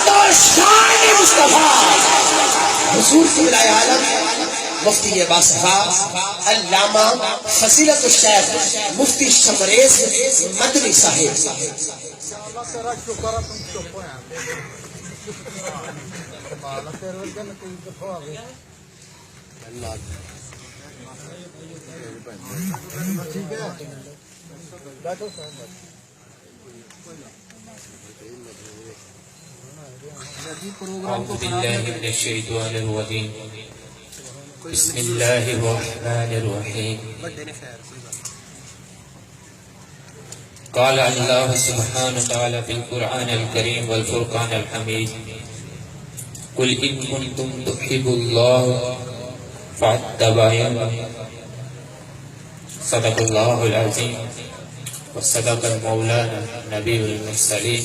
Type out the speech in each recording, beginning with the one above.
عظمت و شان مصطفیٰ حضور قبلہ عالم مفتی باصفا علامہ فضیلت الشیخ مفتی شمریز مدنی صاحب. أعوذ بالله من الشيطان الرجيم. بسم الله الرحمن الرحيم. قال الله سبحانه وتعالى في القرآن الكريم والفرقان الحميد قل إن كنتم تحبوا الله فاتبعوني. صدق الله العظيم وصدق المولانا نبي المرسلين.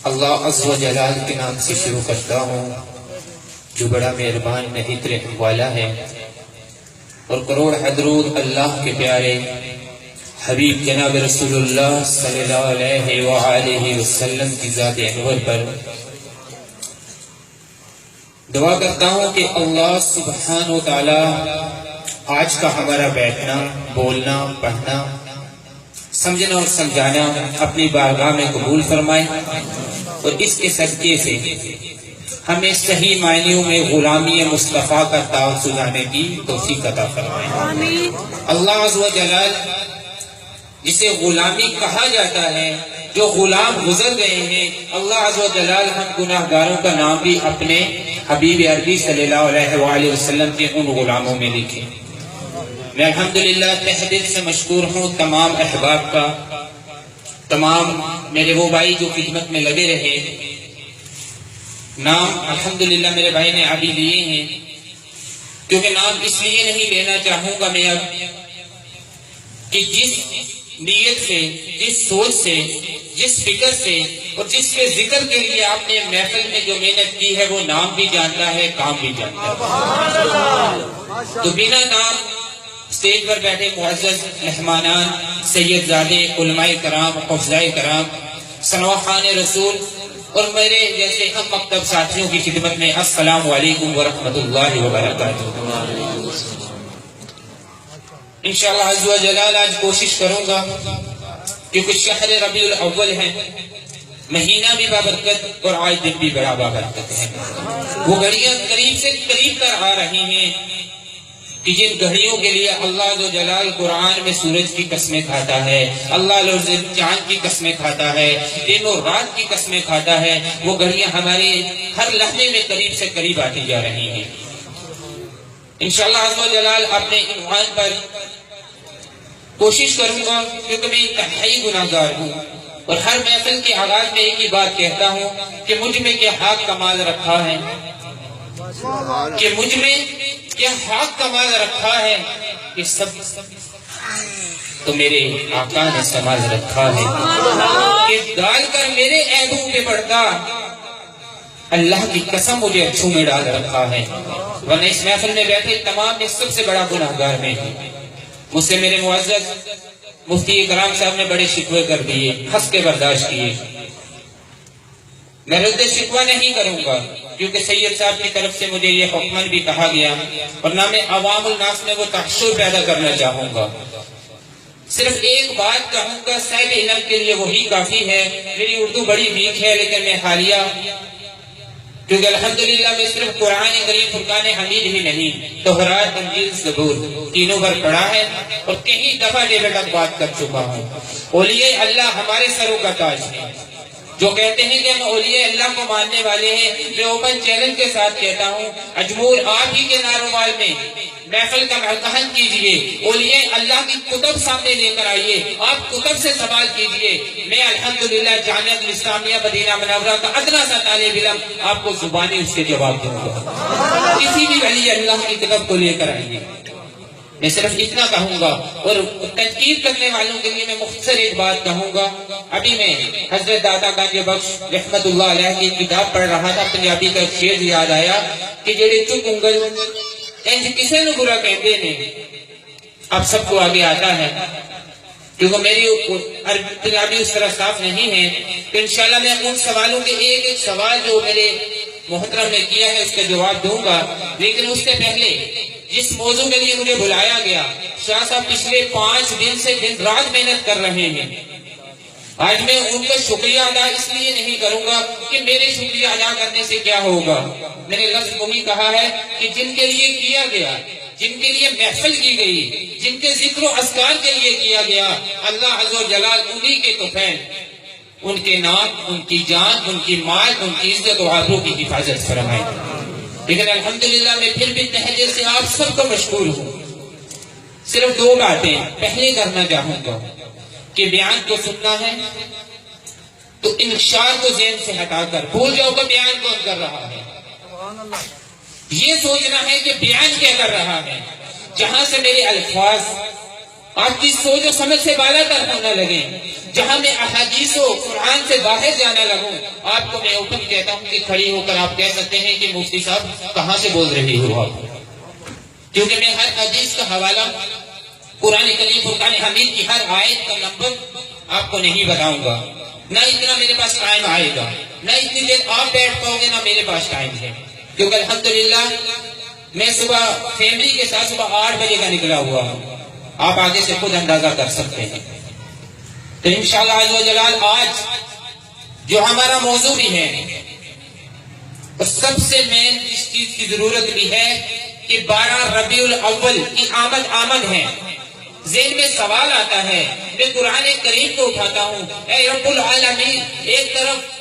اللہ عز و جلال کے نام سے شروع کرتا ہوں جو بڑا مہربان نہایت رحم والا ہے، اور کروڑ حضرود اللہ کے پیارے حبیب جناب رسول اللہ صلی اللہ علیہ وآلہ وسلم کی ذات انور پر دعا کرتا ہوں کہ اللہ سبحانہ و تعالی آج کا ہمارا بیٹھنا، بولنا، پڑھنا، سمجھنا اور سمجھانا اپنی بارگاہ میں قبول فرمائے، اور اس کے صدقے سے ہمیں صحیح معنیوں میں غلامی مصطفیٰ کا تاج سجانے کی توفیق عطا فرمائے. اللہ عز و جلال جسے غلامی کہا جاتا ہے، جو غلام گزر گئے ہیں، اللہ عز و جلال ہم گناہ گاروں کا نام بھی اپنے حبیب عربی صلی اللہ علیہ وآلہ وسلم کے ان غلاموں میں لکھے. میں الحمدللہ تہ دل سے مشکور ہوں تمام احباب کا، تمام میرے وہ بھائی جو خدمت میں لگے رہے. نام الحمدللہ میرے بھائی نے ابھی لیے ہیں، کیونکہ نام اس لیے نہیں لینا چاہوں گا میں اب کہ جس نیت سے، جس سوچ سے، جس فکر سے اور جس کے ذکر کے لیے آپ نے محفل میں جو محنت کی ہے وہ نام بھی جانتا ہے، کام بھی جانتا ہے. تو بنا نام اسٹیج پر بیٹھے معزز مہمانان، سید زادے، علماء کرام، حفظاء کرام، سنوخان رسول اور میرے جیسے ہم مکتب ساتھیوں کی خدمت میں السلام علیکم ورحمۃ اللہ وبرکاتہ. انشاءاللہ عز و جلال آج کوشش کروں گا، کیونکہ شہر ربیع الاول ہے، مہینہ بھی بابرکت اور آج دن بھی بڑا بابرکت ہے. وہ گھڑیاں قریب سے قریب تر آ رہی ہیں کہ جن گھڑیوں کے لیے اللہ عز و جلال قرآن میں سورج کی قسمیں کھاتا ہے، اللہ چاند کی قسمیں کھاتا ہے، دن اور رات کی قسمیں کھاتا ہے. وہ گھڑیاں ہمارے ہر لمحے میں قریب سے قریب آتی جا رہی ہیں. انشاءاللہ عز و جلال اپنے عنوان پر کوشش کروں گا، کیونکہ میں انتہائی گناہ گار ہوں، اور ہر محفل کے آغاز میں ایک ہی بات کہتا ہوں کہ مجھ میں کیا حق کمال رکھا ہے، کہ مجھ میں کیا حق کمال رکھا ہے، کہ سب تو میرے آقا نے سمال رکھا ہے، کہ ڈال کر میرے عیبوں پہ پڑتا اللہ کی قسم مجھے اچھوں میں ڈال رکھا ہے. ورنہ اس محفل میں بیٹھے تمام میں سب سے بڑا گناہ گار میں ہوں. مجھ سے میرے معزز مفتی کرام صاحب نے بڑے شکوے کر دیے، ہنس کے برداشت کیے. میں رد شکوہ نہیں کروں گا، کیونکہ سید صاحب کی طرف سے مجھے یہ حکمن بھی کہا گیا، اور نہ میں عوام الناس میں وہ تحشر پیدا کرنا چاہوں گا. صرف ایک بات کہوں گا، صاحب علم کے لیے وہی کافی ہے. میری اردو بڑی ویک ہے، لیکن میں حالیہ، کیونکہ الحمدللہ میں صرف قرآن کریم فرقان حمید ہی نہیں، تورات، انجیل، زبور تینوں پر پڑھا ہے، اور کئی دفعہ لیول تک بات کر چکا ہوں. اولیاء اللہ ہمارے سروں کا تاج ہے. جو کہتے ہیں کہ ہم اولیاء اللہ کو ماننے والے ہیں، میں اوپن چیلنج کے ساتھ کہتا ہوں، اجمور آپ ہی کے ناروال میں محفل کا امتحان کیجئے، اولیاء اللہ کی کتب سامنے لے کر آئیے، آپ کتب سے سوال کیجئے. میں الحمدللہ جامعہ اسلامیہ مدینہ منورہ کا ادنا سا طالب علم آپ کو زبانی اس کے جواب دوں گا. کسی بھی ولی اللہ کی کتب کو لے کر آئیے. میں صرف اتنا کہوں گا، اور تنقید کرنے والوں کے لیے میں مختصر ایک بات کہوں گا. ابھی میں حضرت داتا گانجی بخش رحمت اللہ علیہ کی کتاب پڑھ رہا تھا، پنجابی کا شعر یاد آیا کہ جڑے چک انگل انج کسے نو برا کہندے نے، اب سب کو آگے آتا ہے کیونکہ میری پنجابی اس طرح صاف نہیں ہے، تو انشاءاللہ میں ان سوالوں کے ایک ایک سوال جو میرے محترم نے کیا ہے اس کا جواب دوں گا. لیکن اس سے پہلے جس موضوع کے لیے مجھے بلایا گیا، شاہ صاحب پچھلے 5 دن سے دن رات محنت کر رہے ہیں. آج میں ان کا شکریہ ادا اس لیے نہیں کروں گا کہ میرے شکریہ ادا کرنے سے کیا ہوگا. میں نے لفظ وہی کہا ہے کہ جن کے لیے کیا گیا، جن کے لیے محفل کی گئی، جن کے ذکر و اذکار کے لیے کیا گیا، اللہ عز و جلال انہی کے طفیل، ان کے نام، ان کی جان، ان کی مال، ان کی عزت و آبرو کی حفاظت فرمائے. لیکن الحمدللہ میں پھر بھی تہجد سے آپ سب کو مشکور ہوں. صرف 2 باتیں پہلے کرنا چاہوں گا کہ بیان کو سننا ہے تو انشاء کو ذہن سے ہٹا کر بھول جاؤ کہ بیان کون کر رہا ہے. یہ سوچنا ہے کہ بیان کیا کر رہا ہے. جہاں سے میرے الفاظ آپ کی سوچ و سمجھ سے بالا تر ہونے لگے، جہاں میں احادیث و قرآن سے باہر جانا لگوں، آپ کو میں اوپن کہتا ہوں کہ کھڑی ہو کر آپ کہہ سکتے ہیں کہ مفتی صاحب کہاں سے بول رہے ہو آپ. کیونکہ میں ہر حدیث کا حوالہ، قرآن کریم فرقان حمید کی ہر آیت کا نمبر آپ کو نہیں بتاؤں گا. نہ اتنا میرے پاس ٹائم آئے گا، نہ اتنی دیر آپ بیٹھ پاؤ گے، نہ میرے پاس ٹائم ہے. کیونکہ الحمدللہ میں صبح فیملی کے ساتھ صبح 8 بجے کا نکلا ہوا ہوں. آپ آگے سے خود اندازہ کر سکتے ہیں. تو انشاءاللہ عز و جلال آج جو ہمارا موضوع بھی ہے، سب سے مین اس چیز کی ضرورت بھی ہے کہ 12 ربیع الاول کی آمد ہے. ذہن میں سوال آتا ہے، میں قرآن کریم کو اٹھاتا ہوں، اے رب العالمین، ایک طرف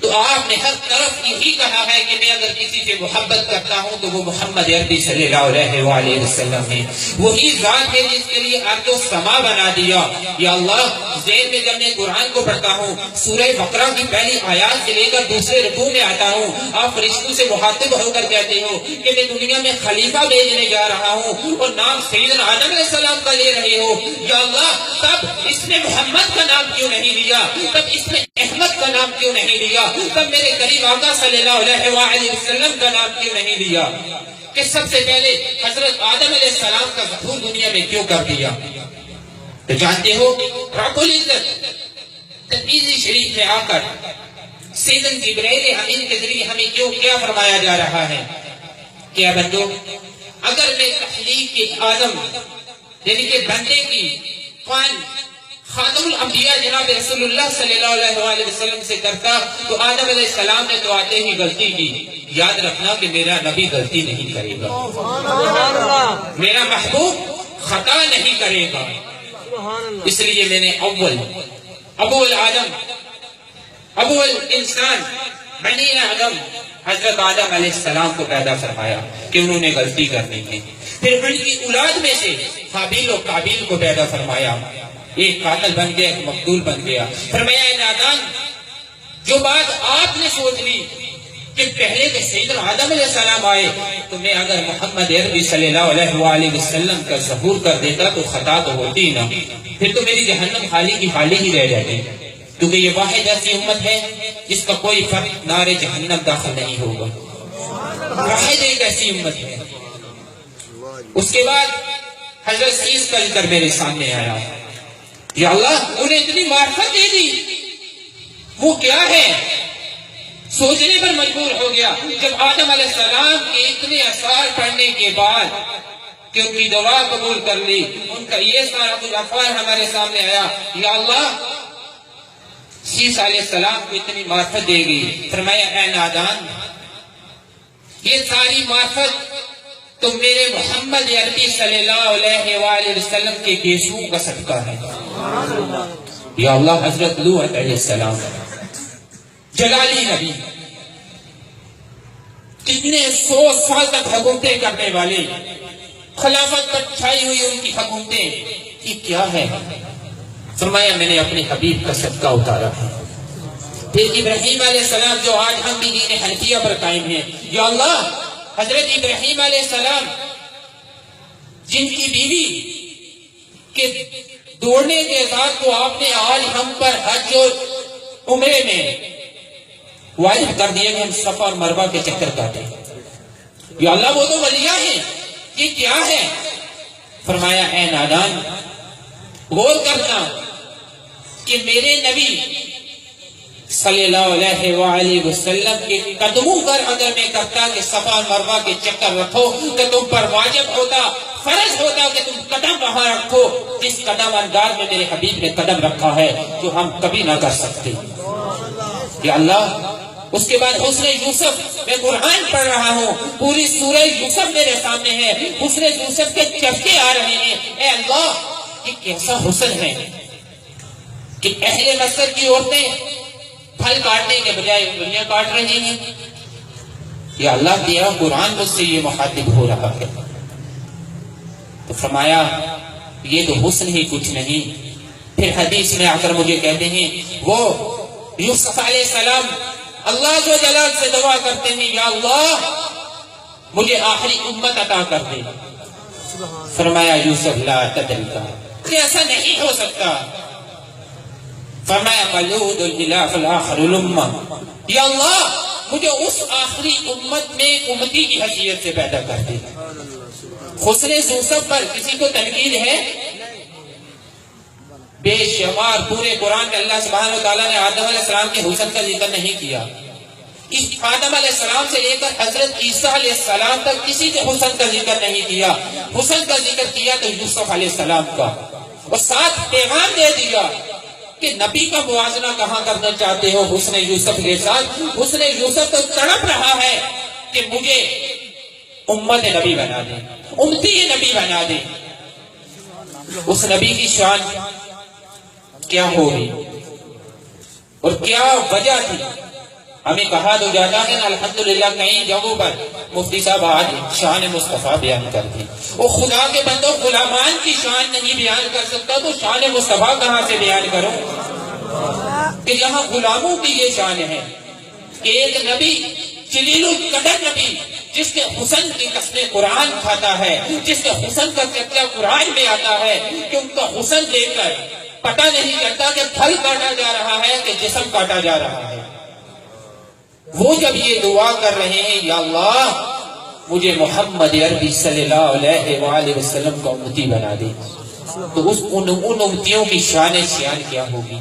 تو آپ نے ہر طرف یہی کہا ہے کہ میں اگر کسی سے محبت کرتا ہوں تو وہ محمد عربی صلی اللہ علیہ وسلم ہے. وہی ذات ہے جس کے لیے ارض و سما بنا دیا. یا اللہ، ذہن میں جب میں قرآن کو پڑھتا ہوں، سورہ بقرہ کی پہلی آیات سے لے کر دوسرے رکوع میں آتا ہوں، آپ فرشتوں سے مخاطب ہو کر کہتے ہو کہ میں دنیا میں خلیفہ بھیجنے جا رہا ہوں اور نام سیدنا آدم علیہ السلام کا لے رہے ہو. یا اللہ، تب اس نے محمد کا نام کیوں نہیں لیا؟ تب اس نے احمد کا نام کیوں نہیں لیا؟ تب میرے کریم آقا صلی اللہ علیہ وسلم کا نام کیوں نہیں لیا؟ کہ سب سے پہلے حضرت آدم علیہ السلام کا ظہور دنیا میں کیوں کر دیا؟ تو جانتے ہو رب العزت تنزیل شریف میں آ کر سیدنا جبرائیل امین کے ذریعے ہمیں کیوں کیا فرمایا جا رہا ہے کہ اے بندو، اگر میں تخلیق کے آدم یعنی کہ بندے کی فان خاتم الانبیاء جناب رسول اللہ صلی اللہ علیہ وسلم سے کرتا تو آدم علیہ السلام نے تو آتے ہی غلطی کی. یاد رکھنا کہ میرا نبی غلطی نہیں کرے گا، میرا محبوب خطا نہیں کرے گا. اس لیے میں نے ابو العالم، ابو الانسان، بنی آدم حضرت آدم علیہ السلام کو پیدا فرمایا کہ انہوں نے غلطی کرنی ہے. پھر ان کی اولاد میں سے حابیل و قابیل کو پیدا فرمایا. ایک قاتل بن گیا، ایک مقتول بن گیا. فرمایا اے نادان، جو بات آپ نے سوچ لی کہ پہلے کہ سیدنا آدم علیہ السلام آئے تو میں اگر محمد عربی صلی اللہ علیہ وسلم کا ظہور کر دیتا تو خطا تو ہوتی نا، پھر تو میری جہنم خالی کی خالی ہی رہ جاتی. کیونکہ یہ واحد ایسی امت ہے جس کا کوئی فرق نار جہنم داخل نہیں ہوگا. واحد ایک ایسی امت ہے. اس کے بعد حضرت سیس کا ذکر میرے سامنے آیا. یا اللہ، انہیں اتنی معرفت دے دی، وہ کیا ہے؟ سوچنے پر مجبور ہو گیا. جب آدم علیہ السلام کے اتنے اثار پڑھنے کے بعد کہ ان کی دعا قبول کر لی، ان کا یہ سارا کچھ افعال ہمارے سامنے آیا. یا اللہ، سیس علیہ السلام کو اتنی معرفت دے گی. فرمایا اے نادان، یہ ساری معرفت تو میرے محمد عربی صلی اللہ علیہ وسلم کے گیسوں کا صدقہ ہے. یا اللہ، حضرت لوط علیہ السلام جلالی نبی، کتنے 100 سال تک حکومتیں کرنے والے، خلافت پر چھائی ہوئی ان کی حکومتیں، یہ کیا ہے؟ فرمایا میں نے اپنے حبیب کا صدقہ اتارا ہے. پھر ابراہیم علیہ السلام جو آج ہم بھی دین حنفیہ پر قائم ہیں. یا اللہ، حضرت ابراہیم علیہ السلام جن کی بیوی کے دوڑنے کے بعد کو آپ نے آج ہم پر حج اور عمرے میں واجب کر دیا کہ ہم صفا اور مروہ کے چکر کاٹیں. یا اللہ، وہ تو ولیاں ہیں، یہ کیا ہے؟ فرمایا اے نادان، غور کرنا کہ میرے نبی صلی اللہ علیہ وآلہ وسلم کے قدموں پر اگر میں کہتا کہ صفا مروہ کے چکر رکھو تو تم پر واجب ہوتا، فرض ہوتا کہ تم قدم وہاں رکھو جس قدم انداز میں میرے حبیب نے قدم رکھا ہے، جو ہم کبھی نہ کر سکتے. یا اللہ، اس کے بعد حسن یوسف، میں قرآن پڑھ رہا ہوں، پوری سورہ یوسف میرے سامنے ہے، حسن یوسف کے چرچے آ رہے ہیں. اے اللہ، یہ کیسا حسن ہے کہ اہل مصر کی عورتیں پھل کاٹنے کے بجائے انگلیاں کاٹ رہی ہیں. یا اللہ، تیرا قرآن مجھ سے یہ مخاطب ہو رہا ہے. تو فرمایا یہ تو حسن ہی کچھ نہیں. پھر حدیث میں آ کر مجھے کہتے ہیں وہ یوسف علیہ السلام اللہ جو جلال سے دعا کرتے ہیں، یا اللہ مجھے آخری امت عطا کر دے. فرمایا یوسف لا تدریکا، کہ ایسا نہیں ہو سکتا. فرمایا قلود الاله فالاخر الامه، یا اللہ مجھے اس آخری امت میں امتی کی حیثیت سے پیدا کر دے. حسن یوسف پر کسی کو تنقید ہے؟ بے شمار پورے قرآن میں اللہ سبحانہ وتعالیٰ نے آدم علیہ السلام کے حسن کا ذکر نہیں کیا. آدم علیہ السلام سے لے کر حضرت عیسیٰ علیہ السلام تک کسی کے حسن کا ذکر نہیں کیا. حسن کا ذکر کیا تو یوسف علیہ السلام کا، اور ساتھ پیغام دے دیا کہ نبی کا موازنہ کہاں کرنا چاہتے ہو حسن یوسف کے ساتھ. حسن یوسف تو تڑپ رہا ہے کہ مجھے امت نبی بنا دے، امتی نبی بنا دے. اس نبی کی شان کیا ہوگی اور کیا وجہ تھی؟ ہمیں کہا تو جاتا ہے الحمدللہ کئی جگہوں پر مفتی صاحب آج شان مصطفیٰ بیان کر دی. وہ خدا کے بندوں غلامان کی شان نہیں بیان کر سکتا تو شان مصطفیٰ کہاں سے بیان کروں کہ یہاں غلاموں کی یہ شان ہے. ایک نبی جلیل القدر نبی جس کے حسن کی قسمیں قرآن کھاتا ہے، جس کے حسن کا چرچا قرآن میں آتا ہے کہ ان کا حسن دیکھ کر پتہ نہیں چلتا کہ پھل کاٹا جا رہا ہے کہ جسم کاٹا جا رہا ہے. وہ جب یہ دعا کر رہے ہیں یا اللہ مجھے محمد عربی صلی اللہ علیہ وآلہ وسلم کا امتی بنا دے، تو ان امتیوں کی شان کیا ہوگی؟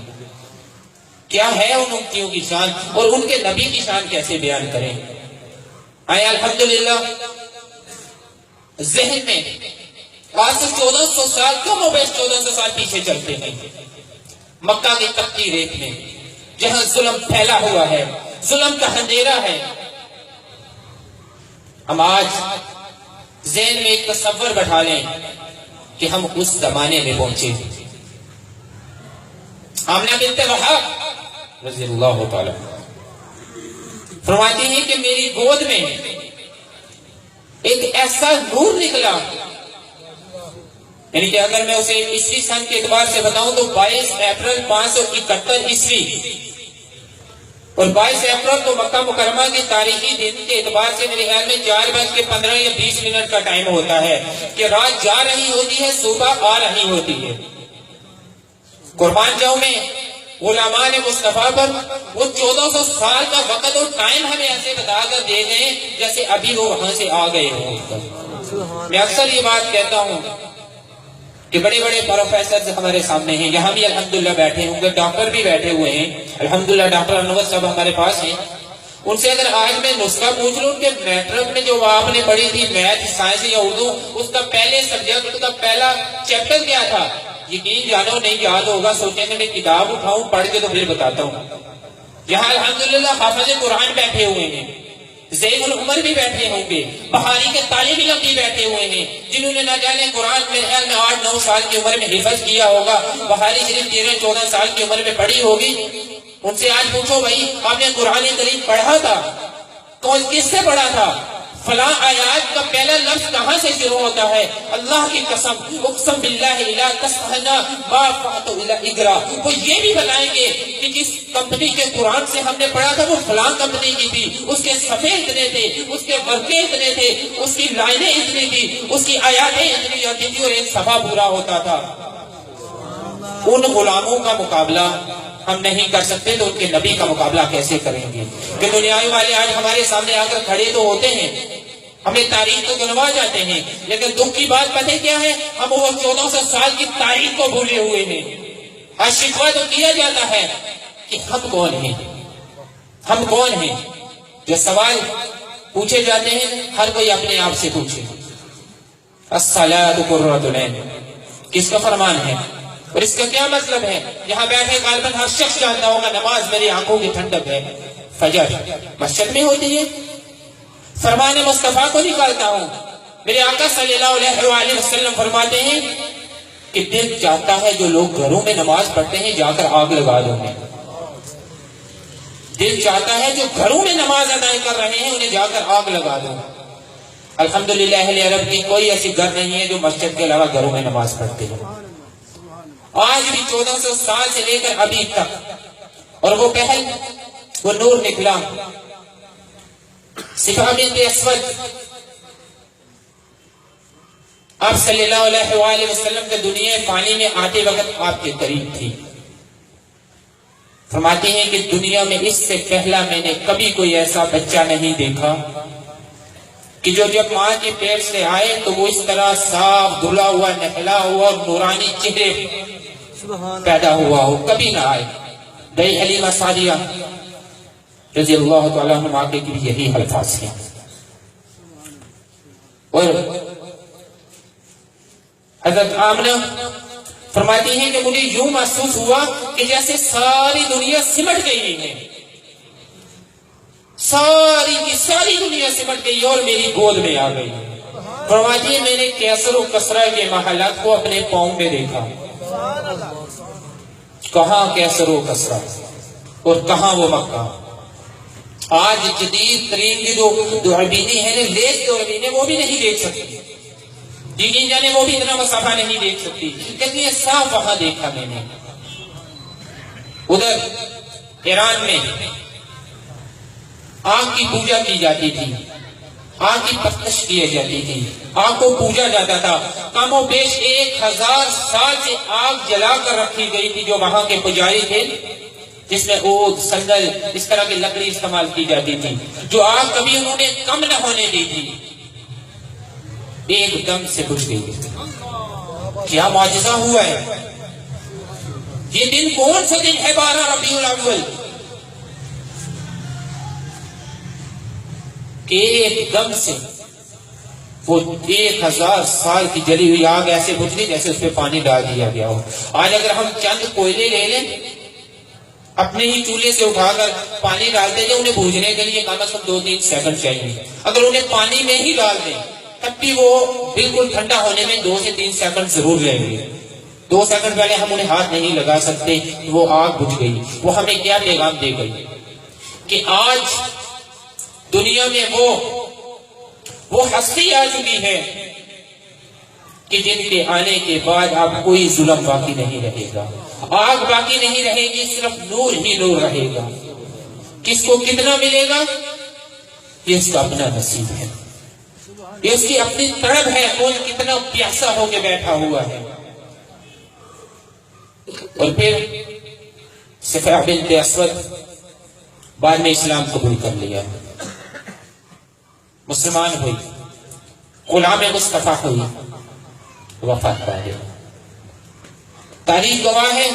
کیا ہے ان امتیوں کی شان اور ان کے نبی کی شان کیسے بیان کریں؟ آئے الحمدللہ ذہن میں آج سے 1400 سال کم و بیش 1400 سال پیچھے چلتے ہیں. مکہ کی تپتی ریت میں جہاں ظلم پھیلا ہوا ہے، ظلم کا اندھیرا ہے، ہم آج ذہن میں ایک تصور بٹھا لیں کہ ہم اس زمانے میں پہنچے. آمنہ بنت وہب رضی اللہ تعالی فرماتی ہیں کہ میری گود میں ایک ایسا نور نکلا، یعنی کہ اگر میں اسے عیسوی سن کے اعتبار سے بتاؤں تو 22 اپریل 571 عیسوی، اور 22 اپریل تو مکہ مکرمہ کی تاریخی دن کے اعتبار سے میرے خیال میں 4:15 یا 20 منٹ کا ٹائم ہوتا ہے کہ رات جا رہی ہوتی ہے، صبح آ رہی ہوتی ہے. قربان جاؤں میں غلامان مصطفیٰ پر وہ 1400 سال کا وقت اور ٹائم ہمیں ایسے بتا کر دے گئے جیسے ابھی وہ وہاں سے آ گئے ہوں. میں اکثر یہ بات کہتا ہوں کہ بڑے بڑے پروفیسر ہمارے سامنے ہیں، یہاں بھی الحمدللہ بیٹھے ہوں گے، ڈاکٹر بھی بیٹھے ہوئے ہیں الحمدللہ. ڈاکٹر انور صاحب ہمارے پاس ہیں. ان سے اگر آج میں نسخہ پوچھ لوں کہ میٹرک میں جو آپ نے پڑھی تھی میتھ، سائنس یا اردو، اس کا پہلے سبجیکٹ کا پہلا چیپٹر کیا تھا، یقین جانو نہیں یاد ہوگا. سوچیں کہ میں کتاب اٹھاؤں پڑھ کے تو پھر بتاتا ہوں. یہاں الحمدللہ حافظ قرآن بیٹھے ہوئے ہیں، زید العمر بھی بیٹھے ہوں گے، بہاری کے طالب علم بھی بیٹھے ہوئے ہیں جنہوں نے نہ جانے قرآن میرے خیال میں 8-9 سال کی عمر میں حفظ کیا ہوگا، بہاری شریف 13-14 سال کی عمر میں پڑھی ہوگی. ان سے آج پوچھو بھائی آپ نے قرآن کریم پڑھا تھا، کس سے پڑھا تھا؟ فلاں آیات کا پہلا لفظ کہاں سے شروع ہوتا ہے؟ اللہ کی قسم اقسم باللہ لا تسمعن ما فعلت الا اقرا. وہ یہ بھی بتائیں گے کہ جس کمپنی کے قرآن سے ہم نے پڑھا تھا وہ فلاں کمپنی کی تھی، اس کے صفحے اتنے تھے، اس کے ورقے اتنے تھے، اس کی لائنیں اتنی تھی، اس کی آیاتیں اتنی آتی تھی اور ایک صفحہ پورا ہوتا تھا. ان غلاموں کا مقابلہ ہم نہیں کر سکتے تو ان کے نبی کا مقابلہ کیسے کریں گے؟ کہ دنیا والے آج ہمارے سامنے آ کر کھڑے تو ہوتے ہیں ہمیں تاریخ تو گنوا جاتے ہیں، لیکن دکھ کی بات پتہ کیا ہے؟ ہم وہ 1400 سال کی تاریخ کو بھولے ہوئے ہیں۔ آج شکوہ تو کیا جاتا ہے کہ ہم کون ہیں، ہم کون ہیں؟ جو سوال پوچھے جاتے ہیں ہر کوئی اپنے آپ سے پوچھے۔ الصلاۃ قرۃ العین کس کا فرمان ہے اور اس کا کیا مطلب ہے؟ یہاں بیٹھے غالباً ہر شخص جانتا ہوگا نماز میری آنکھوں کی ٹھنڈک ہے، فجر مسجد میں ہوتی ہے، فرمان مصطفیٰ کو نکالتا ہوں۔ میرے آقا صلی اللہ علیہ وآلہ وسلم فرماتے ہیں کہ دل چاہتا ہے جو لوگ گھروں میں نماز پڑھتے ہیں جا کر آگ لگا دو میں، دل چاہتا ہے جو گھروں میں نماز ادا کر رہے ہیں انہیں جا کر آگ لگا دو۔ الحمدللہ اہل عرب کی کوئی ایسی گھر نہیں ہے جو مسجد کے علاوہ گھروں میں نماز پڑھتے ہیں۔ آج بھی 1400 سال سے لے کر ابھی تک، اور وہ پہل وہ نور نکلا۔ صفا بنت اسود آپ صلی اللہ علیہ وآلہ وسلم کے دنیا پانی میں آتے وقت آپ کے قریب تھی۔ فرماتی ہیں کہ دنیا میں اس سے پہلا میں نے کبھی کوئی ایسا بچہ نہیں دیکھا کہ جو جب ماں کے پیٹ سے آئے تو وہ اس طرح صاف دھلا ہوا، نہلا ہوا اور نورانی چہرے پیدا ہوا ہو، کبھی نہ آئے۔ دئی حلیمہ سعدیہ رضی اللہ تعالیٰ عنہ کے بھی یہی الفاظ ہیں۔ اور حضرت آمنہ فرماتی ہیں کہ مجھے یوں محسوس ہوا کہ جیسے ساری دنیا سمٹ گئی ہے، ساری کی ساری دنیا سمٹ گئی اور میری گود میں آ گئی۔ فرماتی ہے میں نے کیسر و کسرہ کے محلات کو اپنے پاؤں میں دیکھا، کہاں کیسر و کسرہ اور کہاں وہ مکہ۔ آج جدید ترین کی جو دوربینی ہے نا، لیز دوربینی، وہ بھی نہیں دیکھ سکتی، دیکھی جانے وہ بھی اتنا مسافہ نہیں دیکھ سکتی، کتنی صاف وہاں دیکھا میں نے۔ ادھر ایران میں آگ کی پوجا کی جاتی تھی، آگ کی پرستش کی جاتی تھی، آگ کو پوجا جاتا تھا۔ کم و بیش 1000 سال سے آگ جلا کر رکھی گئی تھی جو وہاں کے پجاری تھے، جس میں عود، سندل، اس طرح کی لکڑی استعمال کی جاتی تھی، جو آگ کبھی انہوں نے کم نہ ہونے دی تھی، ایک دم سے بجھ گئی۔ کیا معجزہ ہوا ہے! یہ دن کون سا دن ہے؟ 12 ربیع الاول، کہ ایک دم سے وہ 1000 سال کی جلی ہوئی آگ ایسے بجھ گئی جیسے اس پہ پانی ڈال دیا گیا ہو۔ آج اگر ہم چند کوئلے لے لیں، اپنے ہی چولہے سے اٹھا کر پانی ڈالتے ہیں، انہیں بھوننے کے لیے کم از کم 2-3 سیکنڈ چاہیے، اگر انہیں پانی میں ہی ڈال دیں تب بھی وہ بالکل ٹھنڈا ہونے میں 2 سے 3 سیکنڈ ضرور لیں گے۔ 2 سیکنڈ پہلے ہم انہیں ہاتھ نہیں لگا سکتے، وہ آگ بجھ گئی۔ وہ ہمیں کیا پیغام دے گئی کہ آج دنیا میں وہ ہستی آ چکی ہے کہ جن کے آنے کے بعد اب کوئی ظلم باقی نہیں رہے گا، آگ باقی نہیں رہے گی، صرف نور ہی نور رہے گا۔ کس کو کتنا ملے گا یہ اس کا اپنا نصیب ہے، یہ اس کی اپنی طلب ہے، کون کتنا پیاسا ہو کے بیٹھا ہوا ہے۔ اور پھر صفا بنت اسود بعد میں اسلام قبول کر لیا، مسلمان ہوئی، غلام مصطفیٰ ہوئی، وفات پا گئی۔ تاریخ گواہ ہے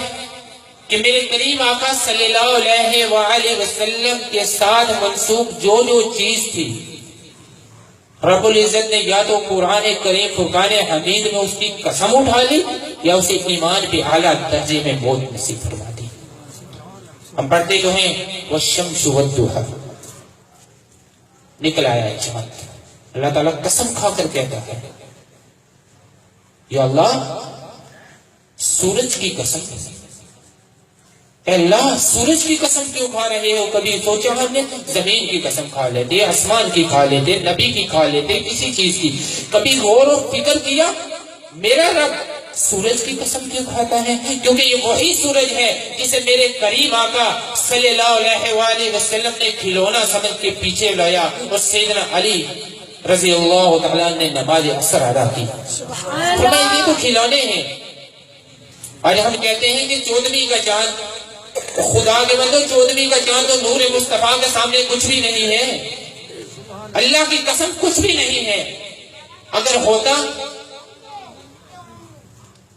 کہ میرے کریم آقا صلی اللہ علیہ وآلہ وسلم کے ساتھ منسوب جو چیز تھی، رب العزت نے یا تو قرآن کریم فرقان حمید میں اس کی قسم اٹھا لی یا اسے ایمان کے اعلیٰ درجے میں موت نصیب فرما دی۔ ہم پڑھتے جو ہیں والشمس والضحیٰ، نکل آیا چاند، اللہ تعالیٰ قسم کھا کر کہتا ہے یا اللہ سورج کی قسم، اے اللہ سورج کی قسم کیوں کھا رہے ہو؟ کبھی سوچا ہم نے زمین کی قسم کھا لیتے، آسمان کی کھا لیتے، نبی کی کھا لیتے، کسی چیز کی؟ کبھی غور و فکر کیا میرا رب سورج کی قسم کیوں کھاتا ہے؟ کیونکہ یہ وہی سورج ہے جسے میرے کریم آقا صلی اللہ علیہ وآلہ وسلم نے کھلونا سمجھ کے پیچھے لایا اور سیدنا علی رضی اللہ تعالیٰ نے نماز عصر ادا کی۔ فرمایا یہ تو کھلونے ہیں۔ آج ہم کہتے ہیں کہ 14ویں کا چاند، خدا کے بندو 14ویں کا چاند تو نور مصطفیٰ کے سامنے کچھ بھی نہیں ہے۔ اللہ کی قسم کچھ بھی نہیں ہے. اگر ہوتا،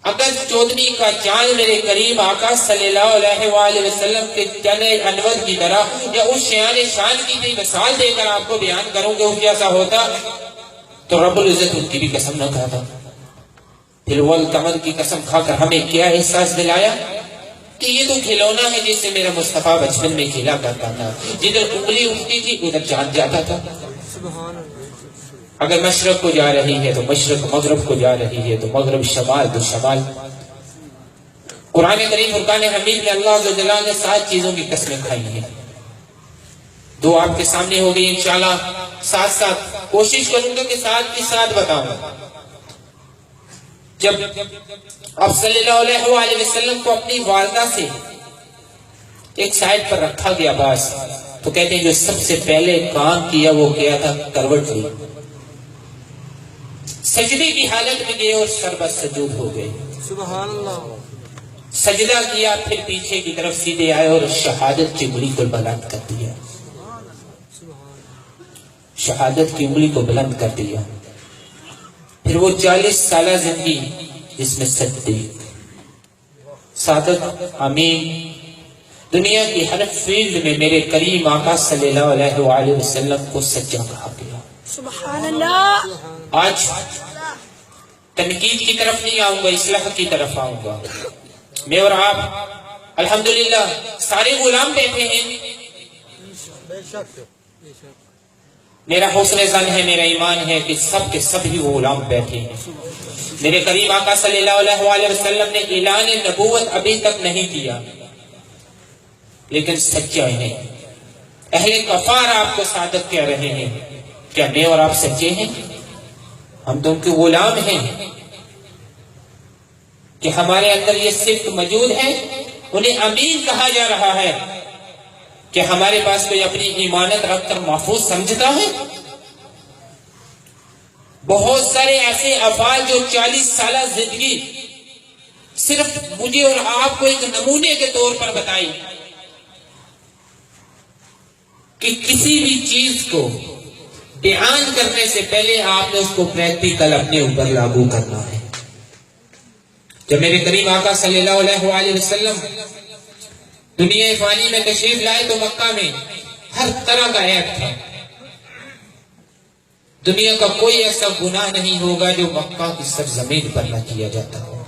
اگر چودھری کا چاند میرے کریم آقا صلی اللہ علیہ وآلہ وسلم کے چنے انور کی طرح یا اس شیان شان کی بھی مثال دے کر آپ کو بیان کروں کہ وہ کیسا ہوتا، تو رب العزت ان کی بھی قسم نہ کھاتا. پھر وہ القمر کی قسم کھا کر ہمیں کیا احساس دلایا کہ یہ تو کھلونا ہے جس سے میرا مصطفیٰ بچپن میں کھیلا کرتا تھا. جدھر انگلی اٹھتی تھی ادھر چاند جاتا تھا. اگر مشرق کو جا رہی ہے تو مشرق، مغرب کو جا رہی ہے تو مغرب، شمال تو شمال. قرآن کریم فرقان حمید میں اللہ عز و جل نے 7 چیزوں کی قسمیں کھائی ہیں. 2 آپ کے سامنے ہو گئی انشاءاللہ. ساتھ ساتھ کوشش کروں گا کہ ساتھ کی ساتھ بتاؤں. جب آپ صلی اللہ علیہ وآلہ وسلم کو اپنی والدہ سے ایک سائڈ پر رکھا گیا باس، تو کہتے ہیں جو سب سے پہلے کام کیا وہ کیا تھا، کروٹ لی، سجدے کی حالت میں گئے اور سر بس سجود ہو گئے. سبحان اللہ. سجدہ کیا، پھر پیچھے کی طرف سیدھے آئے اور شہادت کی انگلی کو بلند کر دیا. شہادت کی انگلی کو بلند کر دیا. پھر وہ 40 سالہ زندگی جس میں سجدے، سعادت، امین، دنیا کی ہر فیلڈ میں میرے کریم آقا صلی اللہ علیہ وآلہ وسلم کو سچا کہا گیا. سبحان اللہ. آج تنقید کی طرف نہیں آؤں گا، اصلاح کی طرف آؤں گا. میں اور آپ الحمدللہ سارے غلام بیٹھے ہیں. میرا حسن ظن ہے، میرا ایمان ہے کہ سب کے سب ہی غلام بیٹھے ہیں. میرے کریم آقا صلی اللہ علیہ وآلہ وسلم نے اعلان نبوت ابھی تک نہیں کیا، لیکن سچے ہیں. اہل کفار آپ کو سعادت کہہ رہے ہیں. کیا میں اور آپ سچے ہیں؟ ہم تو ان کے غلام ہیں. کہ ہمارے اندر یہ صفت موجود ہے. انہیں امین کہا جا رہا ہے. کہ ہمارے پاس کوئی اپنی ایمانت رکھ کر محفوظ سمجھتا ہے؟ بہت سارے ایسے افعال جو 40 سالہ زندگی صرف مجھے اور آپ کو ایک نمونے کے طور پر بتائی کہ کسی بھی چیز کو بیان کرنے سے پہلے آپ نے اس کو پریکٹیکل اپنے اوپر لاگو کرنا ہے. جب میرے کریم آقا صلی اللہ علیہ وآلہ وسلم دنیا فانی میں تشریف لائے تو مکہ میں ہر طرح کا عیب تھا. دنیا کا کوئی ایسا گناہ نہیں ہوگا جو مکہ کی سرزمین پر نہ کیا جاتا ہو.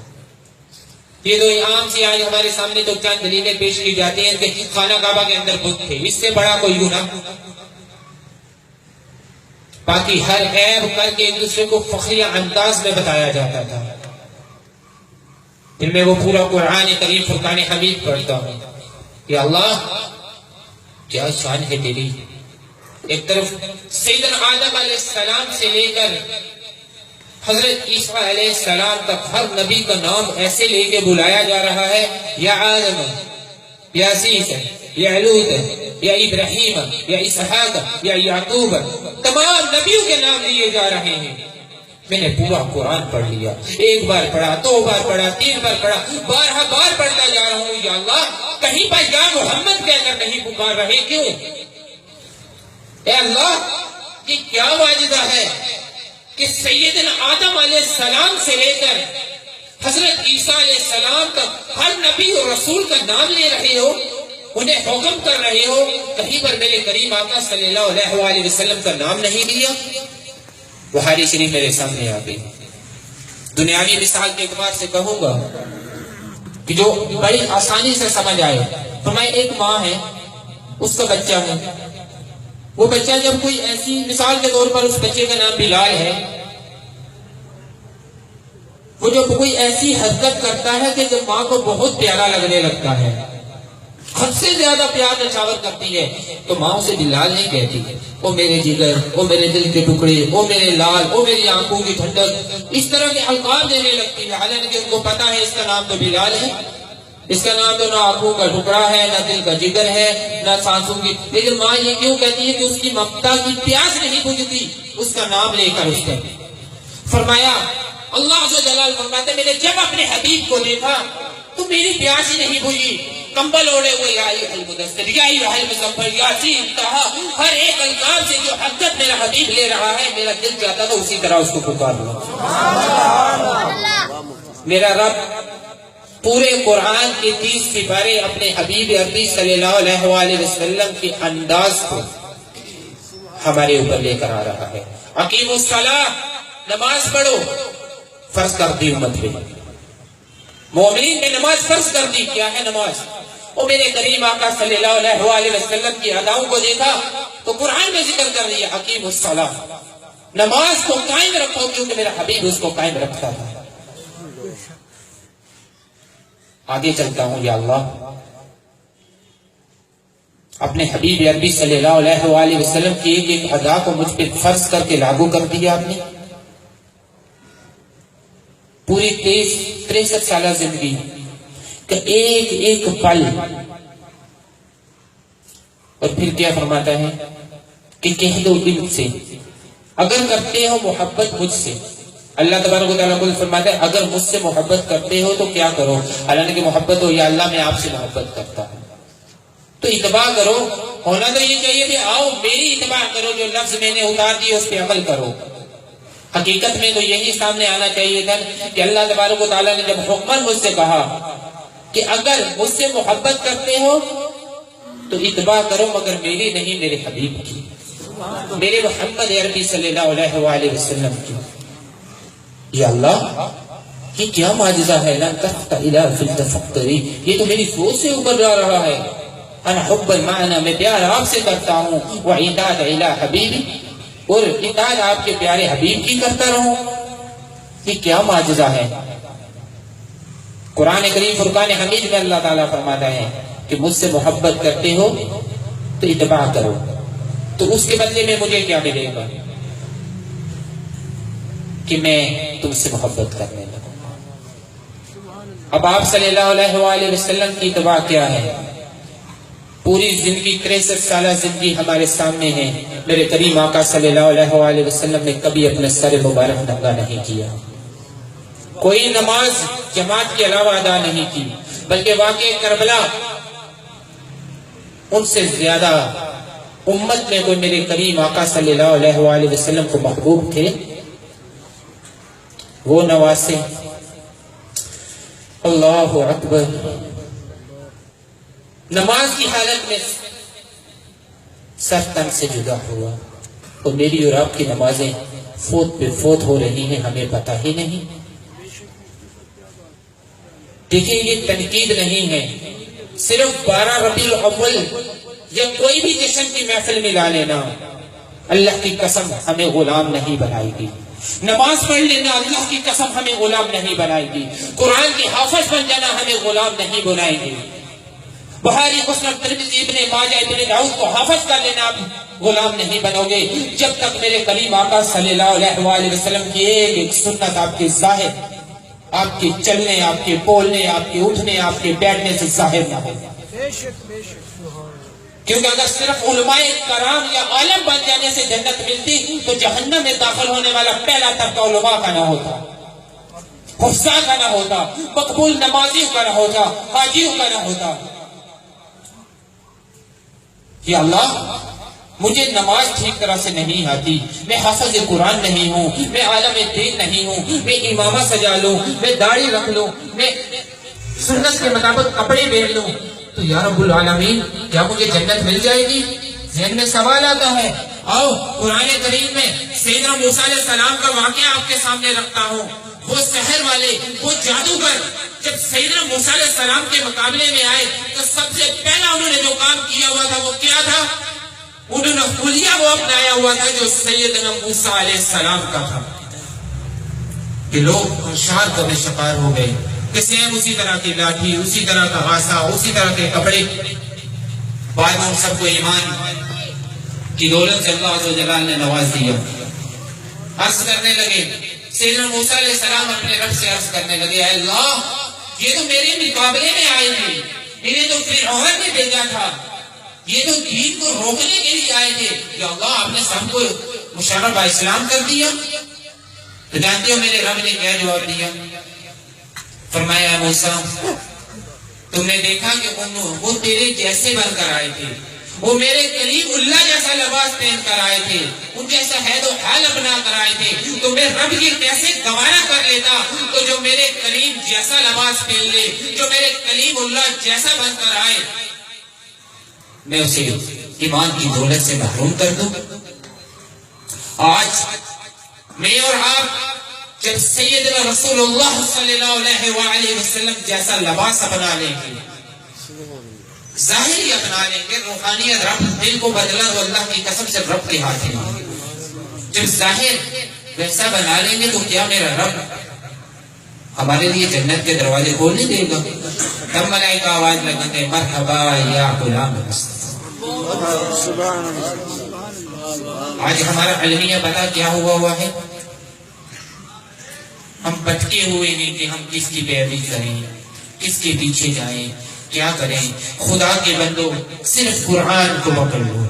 یہ تو عام سی آج ہمارے سامنے تو چند دلیلیں پیش کی جاتی ہیں کہ خانہ کعبہ کے اندر بت تھے، اس سے بڑا کوئی گناہ. باقی ہر عیب کر کے ایک دوسرے کو فخریہ انداز میں بتایا جاتا تھا. پھر میں وہ پورا قرآن کریم فرقان حمید پڑھتا ہوں کہ اللہ کیا شان ہے تیری. ایک طرف سیدنا آدم علیہ السلام سے لے کر حضرت عیسیٰ علیہ السلام تک ہر نبی کا نام ایسے لے کے بلایا جا رہا ہے، یا آدم، یا عیسیٰ، یا لوط، یا ابراہیم، یا اسحاق، یا یعقوب، تمام نبیوں کے نام لیے جا رہے ہیں. میں نے پورا قرآن پڑھ لیا. 1 بار پڑھا، 2 بار پڑھا، 3 بار پڑھا، 12 بار پڑھتا جا رہا ہوں. یا اللہ کہیں پر یا محمد کہہ کر نہیں پکار رہے، کیوں؟ اے اللہ یہ کیا معجزہ ہے کہ سیدنا آدم علیہ السلام سے لے کر حضرت عیسیٰ علیہ السلام تک ہر نبی اور رسول کا نام لے رہے ہو، انہیں حکم کر رہے ہو، کہیں پر میرے کریم آقا صلی اللہ علیہ وآلہ وسلم کا نام نہیں لیا. بخاری شریف میرے سامنے آ گئی. دنیاوی مثال کے اعتبار سے کہوں گا کہ جو بڑی آسانی سے سمجھ آئے. فرمائے ایک ماں ہے، اس کا بچہ ہے. وہ بچہ جب کوئی ایسی مثال کے طور پر اس بچے کا نام بلال ہے، وہ جب کوئی ایسی حرکت کرتا ہے کہ جب ماں کو بہت پیارا لگنے لگتا ہے، حد سے زیادہ پیار نچھاور کرتی ہے، تو ماں اسے بلال نہیں کہتی. او میرے جگر، او میرے دل کے ٹکڑے، او میرے لال، او میری آنکھوں کی ٹھنڈک، اس طرح کے القاب دینے لگتی ہے. حالانکہ ان کو پتا ہے اس کا نام تو بلال ہے، اس کا نام تو نہ آنکھوں کا ٹکڑا ہے، نہ دل کا جگر ہے، نہ سانسوں کی. لیکن ماں یہ کیوں کہتی ہے کہ اس کی ممتا کی پیاس نہیں بجھتی اس کا نام لے کر. اس نے فرمایا، اللہ عز و جلال فرماتے میں نے جب اپنے حبیب کو دیکھا تو میری پیاس ہی نہیں بجھی. کمبل اوڑے ہوئے یا ایھا المدثر یا ایھا المزمل یاسین طہ ہر ایک الفاظ سے جو حقیقت میرا حبیب لے رہا ہے میرا دل چاہتا تھا اسی طرح اس کو پکار لوں. میرا رب پورے قرآن کے 30 سپارے اپنے حبیب عربی صلی اللہ علیہ وآلہ وسلم کے انداز کو ہمارے اوپر لے کر آ رہا ہے. اقیم الصلاۃ، نماز پڑھو، فرض کر دی امت پہ. مومنین نے نماز فرض کر دی. کیا ہے نماز؟ وہ میرے کریم آقا صلی اللہ علیہ وآلہ وسلم کی اداؤں کو دیکھا تو قرآن میں ذکر کر دیا اقیم الصلاۃ، نماز کو قائم رکھو، کیونکہ میرا حبیب اس کو قائم رکھتا تھا. آگے چلتا ہوں. یا اللہ، اپنے حبیب عربی صلی اللہ علیہ وآلہ وسلم کی ایک ایک ادا کو مجھ پہ فرض کر کے لاگو کر دیا آپ نے. پوری 63 سالہ زندگی کا ایک ایک پل. اور پھر کیا فرماتا ہے کہ کہہ دو دل سے اگر کرتے ہو محبت مجھ سے. اللہ تبارک و تعالیٰ کو فرماتا ہے اگر مجھ سے محبت کرتے ہو تو کیا کرو. اللہ نے کہ محبت ہو یا اللہ میں آپ سے محبت کرتا ہوں تو اتباع کرو. ہونا تو یہ چاہیے کہ آؤ میری اتباع کرو، جو لفظ میں نے اتار دی اس پہ عمل کرو. حقیقت میں تو یہی سامنے آنا چاہیے تھا کہ اللہ تبارک و تعالیٰ نے جب حکماً مجھ سے کہا کہ اگر مجھ سے محبت کرتے ہو تو اتباع کرو، مگر میری نہیں، میرے حبیب کی، میرے محمد عربی صلی اللہ علیہ وآلہ وسلم کی. یا اللہ، یہ کیا معجزہ ہے. لن تخت الى فی التفکری، یہ تو میری سوچ سے اوپر جا رہا ہے. انا حب المعنی، میں پیار آپ سے کرتا ہوں. وعتاد الى حبیبی، اور اطاعت آپ کے پیارے حبیب کی کرتا رہوں. یہ کیا معجزہ ہے. قرآن کریم فرقان حمید میں اللہ تعالیٰ فرماتا ہے کہ مجھ سے محبت کرتے ہو تو اتباع کرو، تو اس کے بدلے میں مجھے کیا ملے گا کہ میں تم سے محبت کرنے لگوں. اب آپ صلی اللہ علیہ وآلہ وسلم کی اتباع کیا ہے. پوری زندگی 63 سالہ زندگی ہمارے سامنے ہے. میرے کریم آقا صلی اللہ علیہ وآلہ وسلم نے کبھی اپنے سر مبارک ننگا نہیں کیا، کوئی نماز جماعت کے علاوہ ادا نہیں کی، بلکہ واقع کربلا ان سے زیادہ امت میں کوئی میرے کریم آقا صلی اللہ علیہ وآلہ وسلم کو محبوب تھے وہ نواسے. اللہ اکبر. نماز کی حالت میں سر تن سے جدا ہوا اور میری اور آپ کی نمازیں فوت پہ فوت ہو رہی ہیں، ہمیں پتہ ہی نہیں. دیکھیں یہ تنقید نہیں ہے، صرف 12 ربیع الاول یا کوئی بھی جشن کی محفل میں لا لینا اللہ کی قسم ہمیں غلام نہیں بنائے گی. نماز پڑھ لینا اللہ کی قسم ہمیں غلام نہیں بنائے گی. قرآن کی حافظ بن جانا ہمیں غلام نہیں بنائے گی. بخاری، مسلم، ترمذی، ابن ماجہ، ابن داؤد کو حافظ کر لینا آپ غلام نہیں بنو گے جب تک میرے کریم آقا صلی اللہ علیہ وآلہ وسلم کی ایک ایک سنت آپ کے ظاہر، آپ کے چلنے، آپ کے بولنے، آپ کے اٹھنے، آپ کے بیٹھنے سے ظاہر نہ ہو. کیونکہ اگر صرف علماء کرام یا عالم بن جانے سے جنت ملتی تو جہنم میں داخل ہونے والا پہلا طبقہ علماء کا نہ ہوتا، حفظاء کا نہ ہوتا، مقبول نمازیوں کا نہ ہوتا، حاجیوں کا نہ ہوتا. یا اللہ، مجھے نماز ٹھیک طرح سے نہیں آتی، میں حافظ قرآن نہیں ہوں، میں عالم دین نہیں ہوں، میں امامہ سجا لوں، میں داڑھی رکھ لوں، میں سنت کے مطابق کپڑے پہن لوں تو یا رب العالمین کیا مجھے جنت مل جائے گی؟ ذہن میں سوال آتا ہے. آؤ قرآن کریم میں سیدنا موسیٰ علیہ السلام کا واقعہ آپ کے سامنے رکھتا ہوں. وہ سحر والے، وہ جادوگر جب سیدنا موسیٰ علیہ السلام کے مقابلے میں آئے تو سب سے پہلا انہوں نے جو کام کیا ہوا تھا وہ کیا تھا؟ انہوں نے خلیہ وہ اپنایا ہوا تھا جو سیدنا موسیٰ علیہ السلام کا تھا. کہ لوگ انشار کا بے شکار ہو گئے کہ سیم اسی طرح کی لاٹھی، اسی طرح کا عصا، اسی طرح کے کپڑے. بعد میں سب کو ایمان کی دولت سے اللہ عز و جلال نے نواز دیا. عرض کرنے لگے، سیدنا موسیٰ علیہ السلام اپنے رب سے عرض کرنے لگے، اے اللہ، یہ تو میرے مقابلے میں آئے تھے، انہیں تو فرعون نے بھیجا تھا، یہ تو دین کو روکنے کے لیے آئے تھے، یا اللہ آپ نے سب کو مشرف اسلام کر دیا. تو جانتے ہو میرے رب نے کیا جواب دیا؟ فرمایا، موسیٰ تم نے دیکھا کہ وہ تیرے جیسے بن کر آئے تھے، وہ میرے کلیم اللہ جیسا لباس پہن کر آئے تھے، ان جیسا حید و حال اپنا کر آئے تھے، تو میں رب یہ کیسے گوارا کر لیتا؟ تو جو میرے کلیم جیسا لباس پہن لے، جو میرے کلیم اللہ جیسا بن کر آئے، میں اسے ایمان کی دولت سے محروم کر دوں؟ آج میں اور آپ جب سیدنا رسول اللہ صلی اللہ علیہ وسلم جیسا لباس اپنا لیں گے، ظاہری اپنا لیں گے، روحانیت رب دل کو بدلا تو اللہ کی قسم سے رب کے ہاتھ ہے۔ جب ظاہر ویسا بنا لیں گے تو کیا میرا رب ہمارے لیے جنت کے دروازے کھول نہیں دے گا؟ تب ملائکہ آواز لگیں گے، مرحبا یا غلام مصطفیٰ۔ آج ہمارا المیہ پتہ کیا ہوا ہے؟ ہم بھٹکے ہوئے ہیں کہ ہم کس کی پیروی کریں، کس کے پیچھے جائیں، کیا کریں؟ خدا کے بندو صرف قرآن کو پکڑ لو،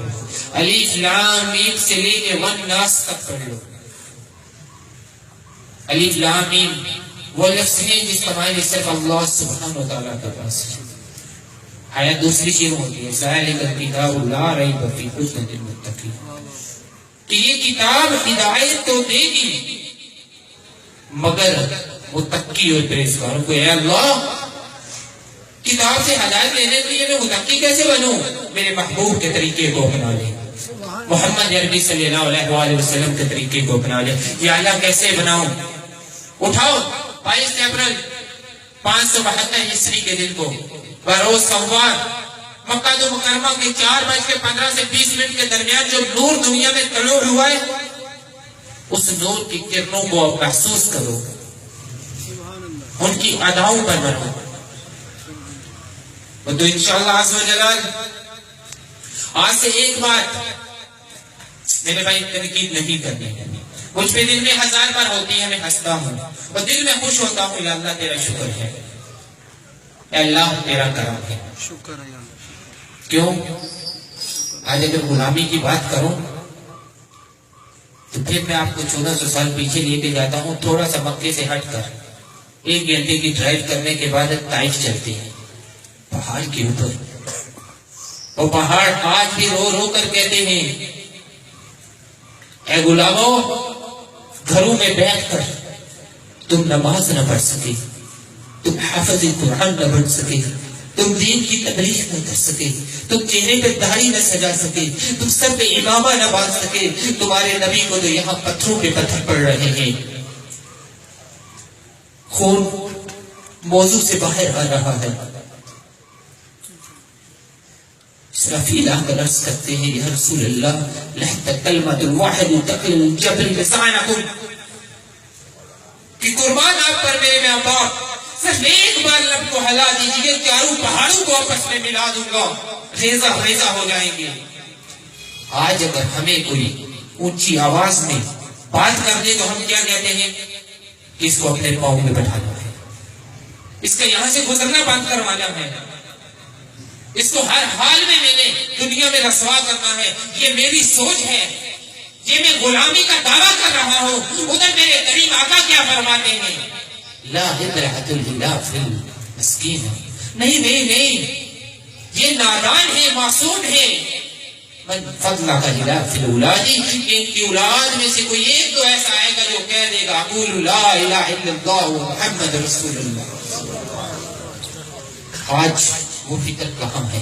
الف لام میم سے لے کے والناس تک پڑھ لو۔ الف لام میم وہ لفظ ہے جس کا معنی صرف اللہ سبحانہ وتعالیٰ کے پاس ہے۔ آیت دوسری شروع ہوتی ہے، ذالک الکتاب لا ریب فیہ ھدی للمتقین، کہ یہ کتاب ہدایت تو دے گی مگر متقی اور پرہیزگاروں کو۔ اے اللہ، کتاب سے ہدایت لینے کے لیے میں متقی کیسے بنوں؟ میرے محبوب کے طریقے کو اپنا لے، محمد عربی صلی اللہ علیہ وسلم کے طریقے کو اپنا لے۔ یا اللہ کیسے بناؤں؟ اٹھاؤ 22 اپریل 572 عیسوی کے دن کو بروز سوار مکہ مکرمہ کے 4:15 سے 20 کے درمیان جو نور دنیا میں طلوع ہوا ہے، اس نور کی کرنوں کو محسوس کرو، ان کی اداؤں پر بنو، تو انشاءاللہ عز و جلال آج سے ایک بات میرے بھائی تنقید نہیں کرنی ہے۔ مجھ پہ دل میں 1000 بار ہوتی ہے، میں ہنستا ہوں اور دل میں خوش ہوتا ہوں، اللہ تیرا شکر ہے، اے اللہ تیرا کرم ہے۔ شکر ہے کیوں؟ آج اگر غلامی کی بات کروں تو پھر میں آپ کو 1400 سال پیچھے لے کے جاتا ہوں، تھوڑا سا مکے سے ہٹ کر 1 گھنٹے کی ڈرائیو کرنے کے بعد طائف چلتے ہیں، پہاڑ کے اوپر، وہ پہاڑ آج بھی رو رو کر کہتے ہیں، اے غلاموں، گھروں میں بیٹھ کر تم نماز نہ پڑھ سکے، تم حافظ قرآن نہ بن سکے، تم دین کی تبلیغ نہ کر سکے، تم چہرے پہ داڑھی نہ سجا سکے، تم سر پہ امامہ نہ باندھ سکے، تمہارے نبی کو تو یہاں پتھروں پہ پتھر پڑ رہے ہیں، خون موضوع سے باہر آ رہا ہے۔ اسرافیل آ کر عرض کرتے ہیں، یا رسول اللہ، لحت کلمۃ الواحد تقل الجبل بسعنکم، کہ قربان آپ پر میرے میں باپ، صرف ایک بار لب کو ہلا دیجئے، چاروں پہاڑوں کو آپس میں ملا دوں گا، ریزہ ریزہ ہو جائیں گے۔ آج اگر ہمیں کوئی اونچی آواز میں بات کر دے تو ہم کیا کہتے ہیں کہ اس کو اپنے پاؤں میں بٹھانا ہے، اس کا یہاں سے گزرنا بند کروانا ہے، اس کو ہر حال میں میں نے دنیا میں رسوا کرنا ہے، یہ میری سوچ ہے، یہ میں غلامی کا دعویٰ کر رہا ہوں۔ ادھر میرے کریم آقا کیا فرماتے ہیں، لا عبرۃ الا فی المسکین، نہیں نہیں نہیں، یہ نادان ہے، معصوم ہے، من فضلہ کا الا فی الاولاد، ان کی اولاد میں سے کوئی ایک تو ایسا آئے گا جو کہہ دے گا اقول لا الہ الا اللہ محمد رسول اللہ۔ آج وہ فکر کہاں ہے؟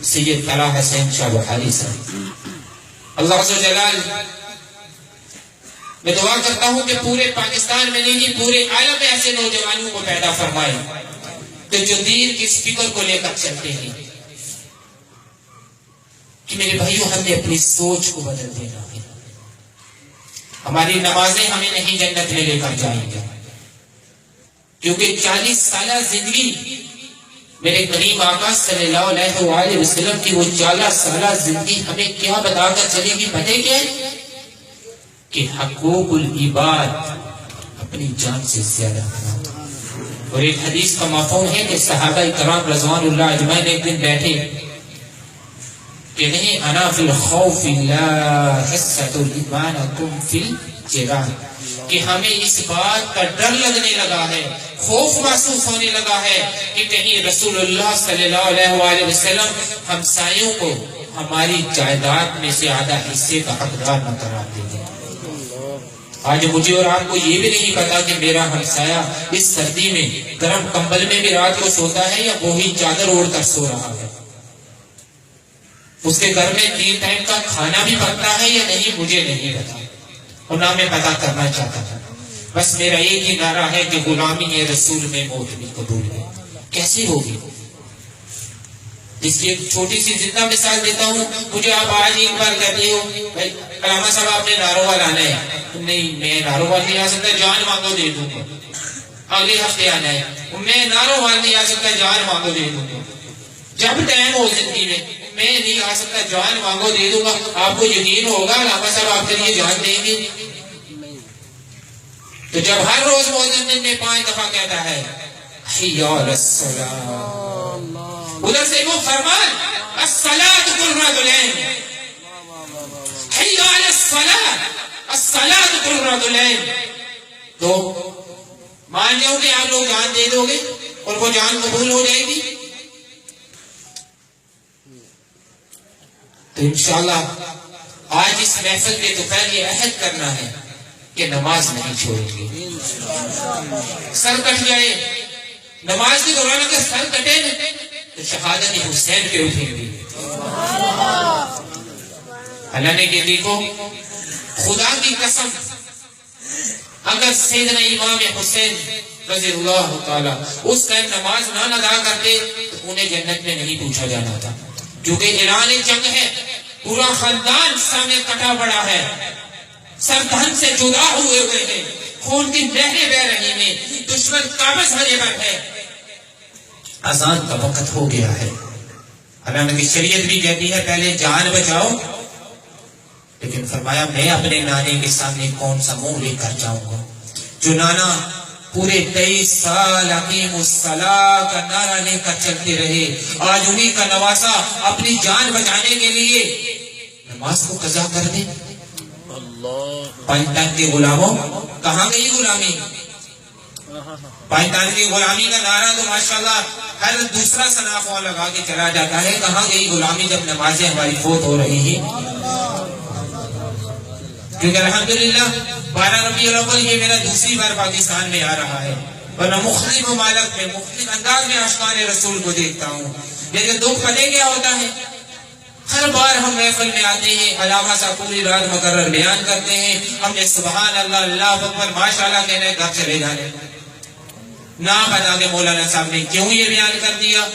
سید طلحہ حسین شاہ بخاری صاحب، اللہ عز و جلال میں دعا کرتا ہوں کہ پورے پاکستان میں نہیں، پورے عالم میں ایسے نوجوانوں کو پیدا فرمائے کہ جو دین کی اس فکر کو لے کر چلتے ہیں کہ میرے بھائیوں، ہم نے اپنی سوچ کو بدل دینا ہے، ہماری نمازیں ہمیں نہیں جنت میں لے کر جائیں گے، کیونکہ 40 سالہ زندگی میرے کریم آقا صلی اللہ علیہ وسلم کی وہ 40 سالہ زندگی ہمیں کیا بتا کر چلے گی؟ پتہ کیا ہے؟ کہ حقوق العباد اپنی جان سے زیادہ بنا۔ اور ایک حدیث کا مفہوم ہے کہ صحابہ کرام رضوان اللہ اجمعین ایک دن بیٹھے کہ نہیں، انا فی الخوف لا حصۃ الایمان کم فی الجیران، کہ ہمیں اس بات کا ڈر لگنے لگا ہے، خوف محسوس ہونے لگا ہے کہ کہیں رسول اللہ صلی اللہ علیہ وآلہ وسلم ہمسایوں کو ہماری جائیداد میں سے آدھا حصے کا حقدار نہ قرار دیں گے۔ آج مجھے اور آپ کو یہ بھی نہیں پتا کہ میرا ہمسایہ اس سردی میں گرم کمبل میں بھی رات کو سوتا ہے یا وہی چادر اوڑھ کر سو رہا ہے، اس کے گھر میں 3 ٹائم کا کھانا بھی پکتا ہے یا نہیں مجھے نہیں پتا، اور نہ میں پتا کرنا چاہتا ہوں۔ بس میرا ایک ہی نعرہ ہے کہ غلامی رسول میں موت بھی قبول ہے۔ کیسے ہوگی؟ جس کی ایک چھوٹی سی زندہ مثال دیتا ہوں، مجھے آپ آج ایک بار کہتے ہو بھائی علامہ صاحب آپ نے ناروال آنا ہے، نہیں میں ناروال نہیں آ سکتا، جان مانگو دے دوں گا۔ اگلے ہفتے آنا ہے، میں ناروال نہیں آ سکتا، جان مانگو دے دوں گا۔ جب ٹائم ہو زندگی میں نہیں آ سکتا، جان مانگو دے دوں گا۔ آپ کو یقین ہوگا علامہ صاحب آپ کے لیے جان دیں گے؟ تو جب ہر روز مؤذن میں 5 دفعہ کہتا ہے حی علی الصلاۃ، ادھر سے وہ فرمان الصلاۃ قرۃ العین، حی علی الصلاۃ، الصلاۃ قرۃ العین، تو مان جاؤ کہ آپ لوگ جان دے دو گے اور وہ جان قبول ہو جائے گی؟ تو انشاءاللہ آج اس محفل کے دوپہر یہ عہد کرنا ہے کہ نماز نہیں چھوڑیں گے۔ سر کٹ جائے نماز کے دوران، اگر سر کٹے تو شہادت حسین پہ اٹھیں گے۔ اللہ نے کہ دیکھو خدا کی قسم، اگر سیدنا امام حسین رضی اللہ تعالی اس ٹائم نماز نہ ادا کرتے تو انہیں جنت میں نہیں پوچھا جانا تھا، کیونکہ اعلان جنگ ہے، پورا خاندان سامنے کٹا پڑا ہے، سر دھن سے جدا ہوئے ہیں، خون کی نہریں بہ رہی ہیں، دشمن قابض ہونے پر ہے، اذان کا وقت ہو گیا ہے۔ اللہ کی شریعت بھی کہتی ہے پہلے جان بچاؤ، لیکن فرمایا میں اپنے نانے کے سامنے کون سا منہ لے کر جاؤں گا؟ جو نانا پورے 23 سال اقیم الصلاۃ کا نعرہ لے کر چلتے رہے، آج انہی کا نواسا اپنی جان بچانے کے لیے نماز کو قضا کر دے۔ پاکستان کے غلاموں کہاں گئی غلامی؟ پاکستان کی غلامی کا نعرہ تو ماشاءاللہ ہر دوسرا سنافہ لگا کے چلا جاتا ہے، کہاں گئی غلامی جب نمازیں ہماری فوت ہو رہی ہیں؟ کیونکہ الحمدللہ 12 ربیع الاول یہ میرا دوسری بار پاکستان میں آ رہا ہے، ورنہ مختلف ممالک میں مختلف انداز میں اشکار رسول کو دیکھتا ہوں، لیکن دکھ پتہ کیا ہوتا ہے؟ ہر بار ہم محفل میں آتے ہیں، علامہ صاحب پوری رات مقرر بیان کرتے ہیں، ہم نے سبحان اللہ، اللہ اکبر، ماشاءاللہ کہنے گھر چلے جانے، نہ پتا کہ مولانا صاحب نے کیوں یہ بیان کر دیا،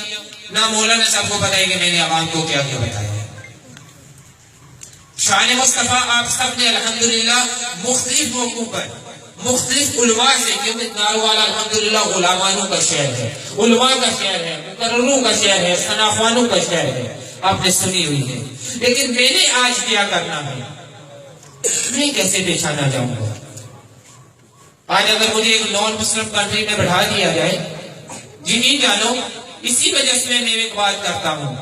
نہ مولانا صاحب کو پتا ہے کہ میں نے عوام کو کیا کیا بتایا۔ شان مصطفیٰ آپ سب نے الحمدللہ مختلف موقعوں پر مختلف علماء سے، کیونکہ ناروال الحمدللہ علماءوں کا شہر ہے، علماء کا شہر ہے، مقرروں کا شہر ہے، صنافوانوں کا شہر ہے، آپ نے سنی ہوئی ہے، لیکن میں نے آج کیا کرنا ہے، میں کیسے پیش آنا جاؤں گا؟ آج اگر مجھے ایک نان مسلم کنٹری میں بٹھا دیا جائے، جی جانو اسی وجہ سے میں ایک بات کرتا ہوں،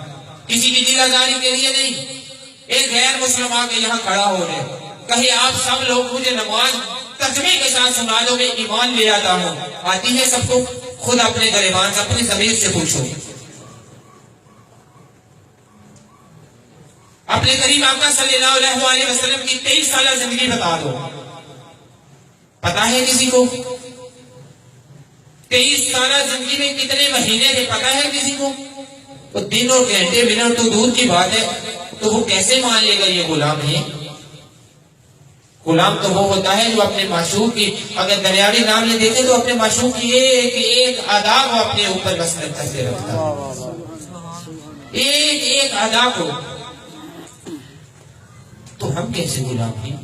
کسی کی دل آزاری کے لیے نہیں، ایک غیر مسلم آ کے یہاں کھڑا ہو رہے، کہیں آپ سب لوگ مجھے نماز ترجمے کے ساتھ سنا دو، میں ایمان لے آتا ہوں، آتی ہے سب کو؟ خود اپنے گریبان سے اپنی ضمیر سے پوچھو، اپنے کریم آقا صلی اللہ علیہ وسلم کی 23 سالہ زندگی بتا دو، پتا ہے کسی کو؟ 23 سالہ زندگی میں کتنے مہینے تھے پتا ہے کسی کو؟ تو دن اور گھنٹے منٹ تو دور کی بات ہے، تو وہ کیسے مان لے گا یہ غلام ہے؟ غلام تو وہ ہوتا ہے جو اپنے معشوق کی، اگر دریاوی نام نے دیکھے تو اپنے معشوق کی ایک ایک ادا کو اپنے اوپر مسلط کرتے رکھتا ہے، ایک ایک ادا کو۔ تو ہم کیسے غلام ہیں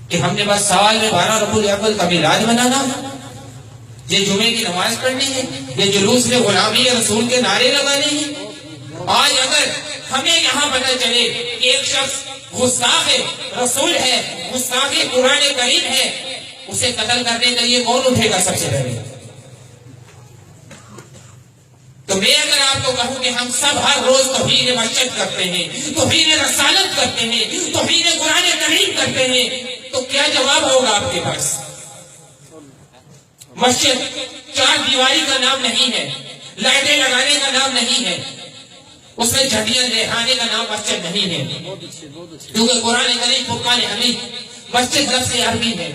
کہ ہم نے بس سال میں 12 ربیع الاول کا میلاد منانا، یہ جمعے کی نماز پڑھنی ہے، یہ جلوس میں غلامی رسول کے نعرے لگانے ہیں؟ آج اگر ہمیں یہاں پتہ چلے کہ ایک شخص گستاخ رسول ہے، گستاخ قرآن کریم ہے، اسے قتل کرنے کے لیے کون اٹھے گا سب سے پہلے؟ تو میں اگر آپ کو کہوں کہ ہم سب ہر روز توحید مسجد کرتے ہیں، توحید رسالت کرتے ہیں، توحید قرآن کریم کرتے ہیں، تو کیا جواب ہوگا آپ کے پاس؟ مسجد چار دیواری کا نام نہیں ہے، لائٹیں لگانے کا نام نہیں ہے، اس میں جھنڈیاں لہرانے کا نام مسجد نہیں ہے، کیونکہ قرآن کریم فرقان حمید مسجد لفظ عربی ہے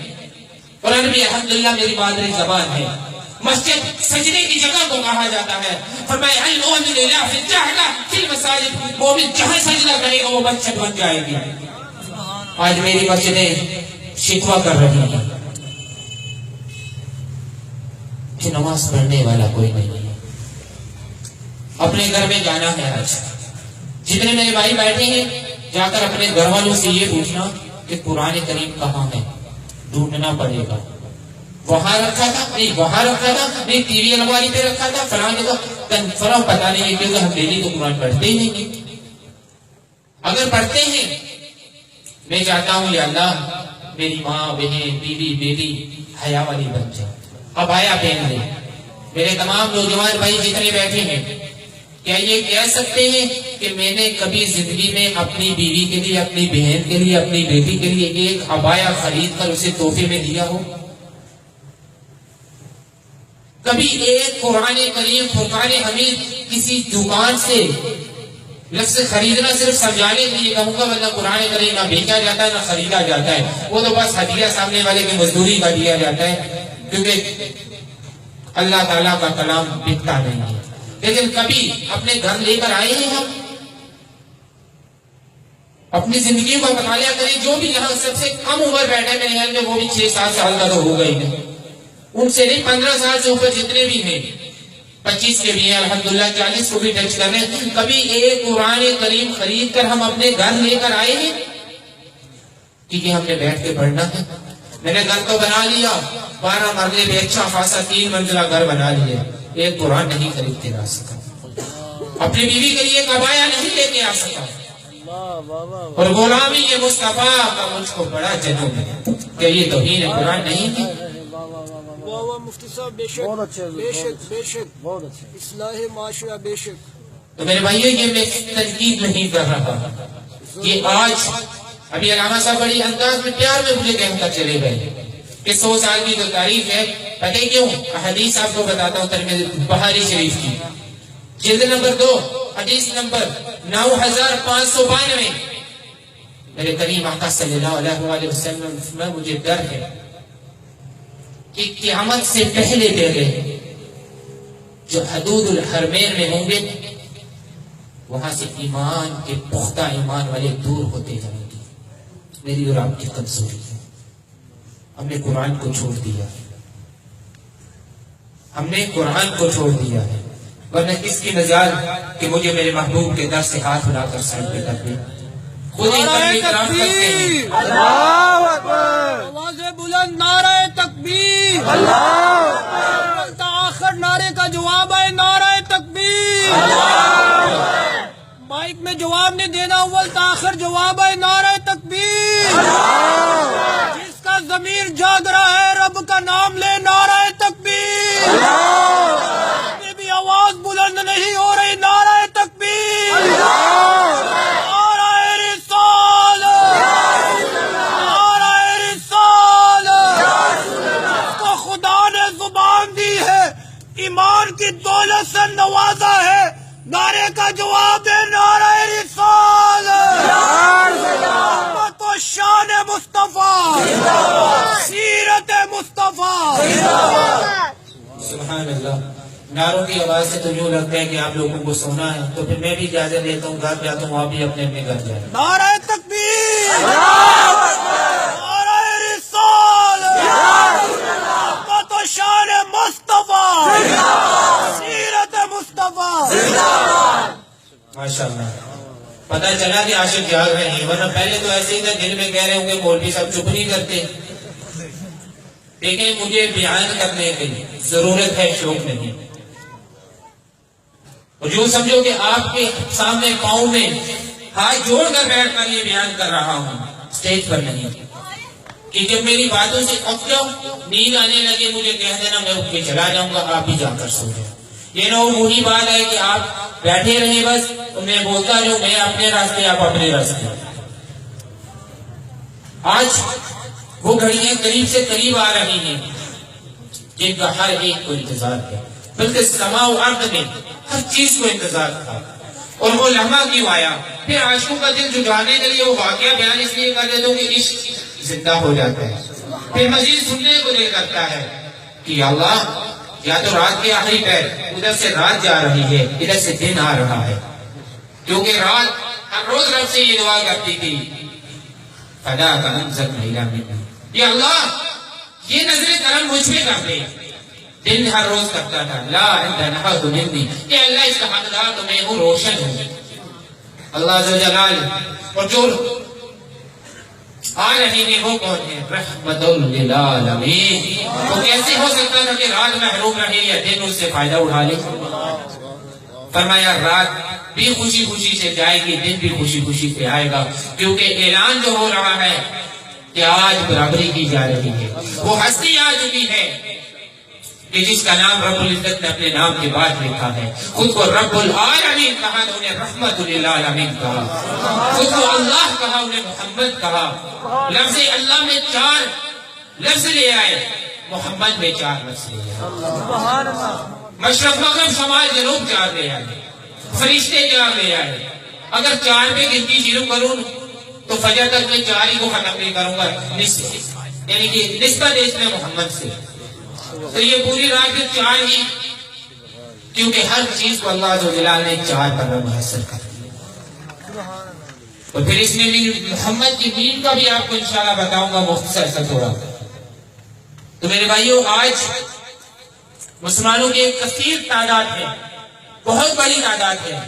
اور عربی الحمدللہ میری مادری زبان ہے۔ مسجد سجدے کی جگہ کو کہا جاتا ہے، فرمایا المؤمن للہ فی الجہلہ فی المساجد، مومن جہاں سجدہ کرے گا وہ مسجد بن جائے گی۔ آج میری مسجدیں شکوہ کر رہی ہیں کہ نماز پڑھنے والا کوئی نہیں ہے۔ اپنے گھر میں جانا ہے، آج جتنے میرے بھائی بیٹھے ہیں جا کر اپنے گھر والوں سے یہ پوچھنا کہ قرآن کریم کہاں ہے، ڈھونڈنا پڑے گا۔ وہاں رکھا تھا نہیں، وہاں رکھا تھا نہیں، ٹی وی الماری پہ رکھا تھا، فلاں جگہ کنفرم پتا نہیں ہے، کیونکہ ہم ڈیلی تو قرآن پڑھتے ہی نہیں۔ اگر پڑھتے ہیں، میں چاہتا ہوں یا اللہ میری ماں بہن بیوی بیٹی حیا والی بن جائے، اب آیا پہن لے۔ میرے تمام نوجوان بھائی جتنے بیٹھے ہیں، کیا یہ کہہ سکتے ہیں کہ میں نے کبھی زندگی میں اپنی بیوی کے لیے، اپنی بہن کے لیے، اپنی بیٹی کے لیے ایک عبایا خرید کر اسے تحفے میں دیا ہو؟ کبھی ایک قرآن کریم فرقان حمید کسی دکان سے لفظ خریدنا صرف سمجھانے کے لیے کہوں گا، ورنہ قرآن کریم نہ بیچا جاتا ہے نہ خریدا جاتا ہے، وہ تو بس ہدیہ سامنے والے کی مزدوری کا دیا جاتا ہے، کیونکہ اللہ تعالیٰ کا کلام بکتا نہیں ہے۔ لیکن کبھی اپنے گھر لے کر آئے ہیں، ہم اپنی زندگی کا مطالعہ کریں، جو بھی یہاں سب سے کم عمر بیٹھے میرے خیال میں وہ بھی 6-7 سال کا تو ہوگا ہی نہیں، ان سے نہیں 15 سال سے اوپر جتنے بھی ہیں، 25 کے بھی ہیں الحمدللہ، 40 کو بھی ٹچ کر رہے ہیں، کبھی ایک قرآن کریم خرید کر ہم اپنے گھر لے کر آئے ہیں کیونکہ ہم نے بیٹھ کے پڑھنا ہے؟ میں نے گھر تو بنا لیا، 12 مرلے میں اچھا خاصا 3 منزلہ گھر بنا لیا، ایک قرآن نہیں خرید کے لا سکا، اپنی بیوی کے لیے ایک عبایا نہیں لے کے آ سکا، اور غلامی یہ مصطفیٰ کا مجھ کو بڑا جنم ہے کہ یہ توہین قرآن نہیں ہے۔ مفتی صاحب بے شک بے شک بہت اچھا اصلاح معاشرہ بے شک۔ تو میرے بھائیو یہ میں تنقید نہیں کر رہا، یہ آج ابھی علامہ صاحب بڑی انداز میں پیار میں مجھے کہہ کر چلے گئے کہ 100 سال کی جو تاریخ ہے، پتہ کیوں؟ حدیث آپ کو بتاتا ہوں ترمذی بخاری شریف کی جلد نمبر 2 حدیث نمبر 9592، میرے کریم آقا صلی اللہ علیہ وسلم میں مجھے ڈر ہے کہ قیامت سے پہلے جو حدود الحرمین میں ہوں گے وہاں سے ایمان کے پختہ ایمان والے دور ہوتے جائیں گے۔ میری اور آپ کی کمزوری ہے، ہم نے قرآن کو چھوڑ دیا ہے، ہم نے قرآن کو چھوڑ دیا ہے، ورنہ کس کی مجال کہ مجھے میرے محبوب کے در سے ہاتھ ملا کر سائن پہ کر دے، خود ہی احترام کرتے ہیں۔ اللہ اکبر، آواز بلند نعرہ تکبیر، اللہ اکبر، آخر نعرے کا جواب ہے نعرہ تکبیر، مائک میں جواب نہیں دینا، اول تاخر جواب ہے نعرہ تکبیر، جس کا ضمیر جاگ رہا ہے رب کا نام لے نعرہ تکبیر، ابھی بھی آواز بلند نہیں ہو رہی نعرہ تکبیر، ایمان کی دولت سے نوازا ہے، نعرے کا جواب ہے نعرہ رسالت، محبت و شان مصطفیٰ، سیرت مصطفیٰ۔ سبحان اللہ، نعروں کی آواز سے تو یوں لگتا ہے کہ آپ لوگوں کو سونا ہے، تو پھر میں بھی اجازت لیتا ہوں، گھر جاتا ہوں، آپ بھی اپنے اپنے گھر جائیں۔ نعرہ تکبیر، نعرہ رسالت، محبت و شان مصطفیٰ، سیرت مصطفیٰ۔ ماشاءاللہ، پتہ چلا کہ عاشق جاگ رہے ہیں، ورنہ پہلے تو ایسے ہی تھا دل میں کہہ رہے ہوں گے مولوی صاحب چپ نہیں کرتے، لیکن مجھے بیان کرنے کی ضرورت ہے، شوق نہیں۔ اور یوں سمجھو کہ آپ کے سامنے پاؤں میں ہاتھ جوڑ کر بیٹھ کر یہ بیان کر رہا ہوں، اسٹیج پر نہیں، کہ جب میری باتوں سے اک جاؤ، نیند آنے لگے، مجھے کہہ دینا، میں اٹھ کے چلا جاؤں گا، آپ بھی جا کر سو جائیں۔ یہ نہ وہی بات ہے کہ آپ بیٹھے رہیں بس، تو میں بولتا رہوں، میں اپنے راستے، آپ اپنے راستے۔ آج وہ گھڑیاں قریب سے قریب آ رہی ہیں جن کا ہر ایک کو انتظار ہے، بلکہ سماء و ارض میں ہر چیز کو انتظار تھا۔ اور وہ لمحہ کیوں آیا؟ پھر عاشقوں کا دل جھجھانے کے لیے وہ واقعہ بیان اس لیے کر دیتا ہوں کہ عشق زندہ ہو جاتا ہے، پھر مزید سننے کو دل کرتا ہے کہ یا اللہ، یا تو رات کے آخری پہر، ادھر سے رات جا رہی ہے، ادھر سے دن آ رہا ہے، کیونکہ رات ہر روز رب سے یہ دعا کرتی تھی، فدا کا انزل میرا منا، یا اللہ یہ نظر کرم مجھ پہ کر دے۔ دن ہر روز کرتا تھا، لا انت نحت منی، کہ اللہ اس کا حقدار تو میں ہوں، روشن ہوں۔ اللہ عز و جلال اور جو آ رہے ہیں وہ کون ہے؟ رحمت للعالمین۔ تو کیسے ہو سکتا تھا کہ رات محروم رہے یا دن اس سے فائدہ اٹھا لے؟ فرمایا رات بھی خوشی خوشی سے جائے گی، دن بھی خوشی خوشی سے آئے گا، کیونکہ اعلان جو ہو رہا ہے کہ آج برابری کی جا رہی ہے۔ وہ ہستی آ چکی ہے کہ جس کا نام رب العزت نے اپنے نام کے بعد لکھا ہے، خود کو رب العالمین کہا تو انہیں رحمت للعالمین کہا، خود کو اللہ کہا انہیں محمد کہا۔ لفظ اللہ میں 4 لفظ لے آئے، محمد میں 4 لفظ لے آئے، مشرق مغرب شمال جنوب 4 لے آئے، فرشتے 4 لے آئے۔ اگر 4 پہ گنتی شروع کروں تو فجر تک میں 4 ہی کو ختم نہیں کروں گا، یعنی کہ نسبت اس میں محمد سے، تو یہ پوری رات میں 4 ہی، کیونکہ ہر چیز کو اللہ عز و جلال نے 4 پر محصر کر دیا۔ اور پھر اس میں بھی محمد کی دین کا بھی آپ کو انشاءاللہ بتاؤں گا مختصر سا تھوڑا۔ تو میرے بھائیوں، آج مسلمانوں کی ایک کثیر تعداد ہے، بہت بڑی تعداد ہے،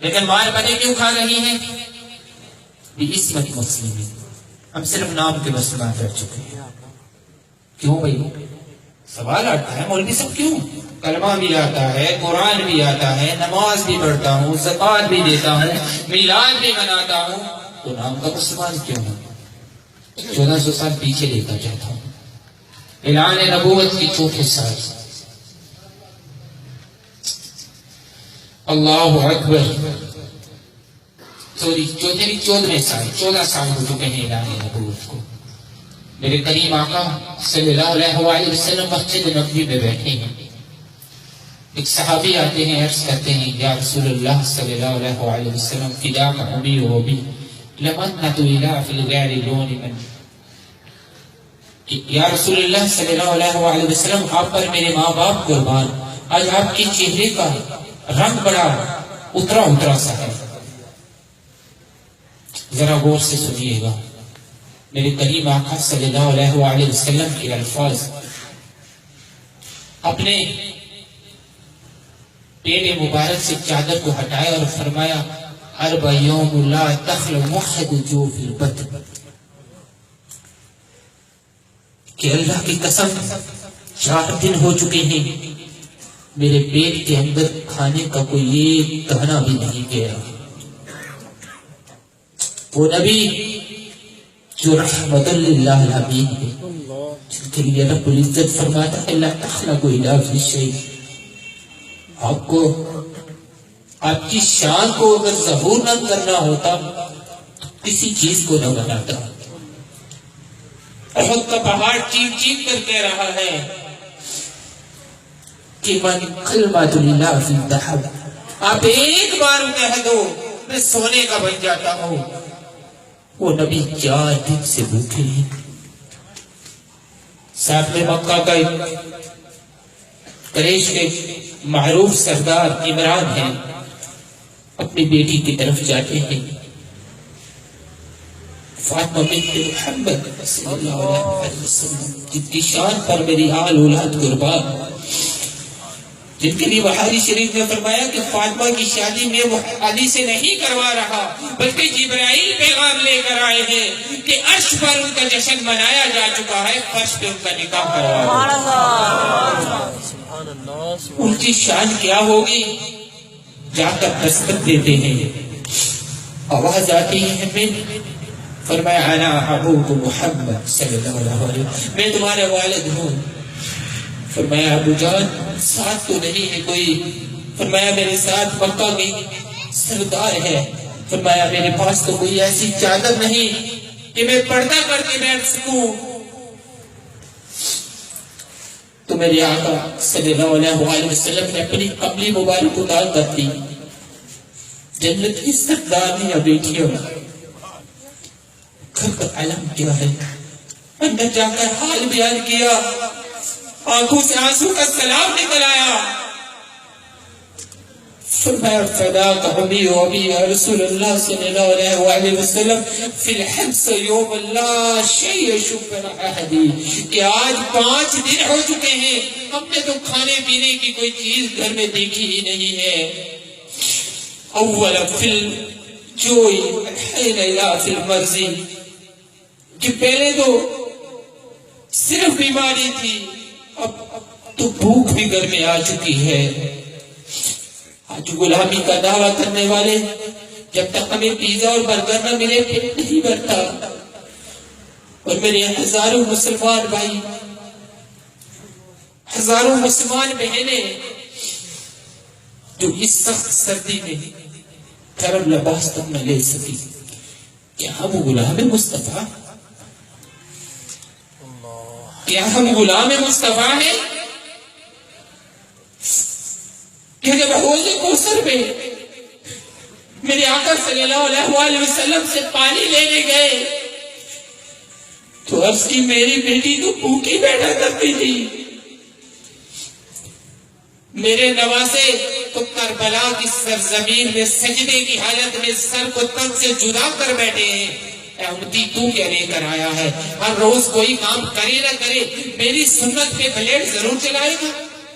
لیکن مار پتے کیوں کھا رہی ہیں؟ بِإِسْمَةِ مُسْلِمِينَ، ہم صرف نام کے مسلمان رہ چکے ہیں۔ کیوں بھائی؟ سوال آتا ہے، مولوی صاحب کیوں؟ کلمہ بھی آتا ہے، قرآن بھی آتا ہے، نماز بھی پڑھتا ہوں، زکوٰۃ بھی دیتا ہوں، میلاد بھی مناتا ہوں، تو نام کا مسلمان کیوں ہوں؟ 1400 سال پیچھے لے کر جاتا ہوں۔ اعلان نبوت کی 4 سال، اللہ اکبر، 14ویں سال، 14 سال ہو چکے ہیں اعلان نبوت کو۔ میرے کریم آقا صلی اللہ علیہ وسلم مسجد نبوی میں بیٹھے ہیں، ایک صحابی آتے ہیں، عرض کرتے ہیں، یا رسول اللہ صلی اللہ علیہ وسلم، فداک ابی و ابی لمنت الی فی الغیر لون من، یا رسول اللہ صلی اللہ علیہ وسلم، آپ پر میرے ماں باپ قربان، آج آپ کے چہرے کا رنگ بڑا اترا اترا سا ہے۔ ذرا غور سے سنیے گا، میرے کریم آقا صلی اللہ علیہ وسلم کے الفاظ، اپنے پیٹ مبارک سے چادر کو ہٹایا اور فرمایا، اربع یوم لا تخل موحد جو فی البطن، کہ اللہ کی قسم 4 دن ہو چکے ہیں میرے پیٹ کے اندر کھانے کا کوئی ایک دانہ بھی نہیں گیا۔ وہ نبی جو رحمت للعالمین ہے، جن کے لیے رب العزت فرماتا ہے لا تخلق الا فی شیء، آپ کو آپ کی شان کو اگر ظہور نہ کرنا ہوتا تو کسی چیز کو نہ بناتا۔ احد کا پہاڑ چیخ چیخ کر کہہ رہا ہے کہ من کلمۃ للہ فی الذہب، آپ ایک بار کہہ دو میں سونے کا بن جاتا ہوں۔ وہ نبی 4 دن سے بھوکے ہیں۔ ساتھ میں مکہ کا قریش کے معروف سردار عمران ہیں، اپنی بیٹی کی طرف جاتے ہیں، فاطمہ بنت محمد صلی اللہ علیہ وسلم، جن کی شان پر میری آل اولاد قربان، جن کے لیے بخاری شریف نے فرمایا کہ فاطمہ کی شادی میں وہ علی سے نہیں کروا رہا بلکہ جبرائیل پیغام لے کر آئے ہیں کہ عرش پر ان کا جشن منایا جا چکا ہے، فرش پہ ان کا نکاح کروا رہا۔ ان کی شان کیا ہوگی؟ جا کر دستک دیتے ہیں، آواز آتی ہے ہمیں، فرمایا انا ابوک محمد صلی اللہ علیہ وسلم، میں تمہارا والد ہوں۔ فرمایا ابو جان ساتھ تو نہیں ہے کوئی؟ فرمایا میرے ساتھ مکہ کی سردار ہے۔ فرمایا میرے پاس تو کوئی ایسی چادر نہیں کہ میں پردہ کر کے بیٹھ سکوں، تو میرے آقا صلی اللہ علیہ وسلم نے اپنی کملی مبارک اٹھا کر دی. جنت کی سرداریاں بیٹھیوں گھر کا علم کیا ہے. اندر جا کر حال بیان کیا, آنکھوں سے آنسو کا سلام نکل آیا. فرمایا فداک ابی و ابی یا رسول اللہ صلی اللہ علیہ وآلہ وسلم فی الحبس یوم لا شیء شکر احدی, کہ آج 5 دن ہو چکے ہیں ہم نے تو کھانے پینے کی کوئی چیز گھر میں دیکھی ہی نہیں ہے. اول فی الجوئی حین لا فی المرضی, کہ پہلے تو صرف بیماری تھی, اب تو بھوک بھی گھر میں آ چکی ہے. آج غلامی کا دعویٰ کرنے والے جب تک ہمیں پیزا اور برگر نہ ملے پیٹ نہیں بھرتا. اور میرے ہزاروں مسلمان بھائی, ہزاروں مسلمان بہنیں جو اس سخت سردی میں گرم لباس تک نہ لے سکی, کیا ہم غلام مصطفیٰ, کیا ہم غلام مصطفیٰ ہیں کہ جب حوض کوثر پہ میرے آقا صلی اللہ علیہ وآلہ وسلم سے پانی لینے گئے تو عرض کی میری بیٹی تو بھوکی بیٹھا کرتی تھی, میرے نواسے تو کربلا کی سرزمین میں سجدے کی حالت میں سر کو تن سے جدا کر بیٹھے ہیں. اے امتی تو کیا لے کر آیا ہے, ہر روز کوئی کام کرے نہ کرے میری سنت پہ بلیڈ ضرور چلائے گا,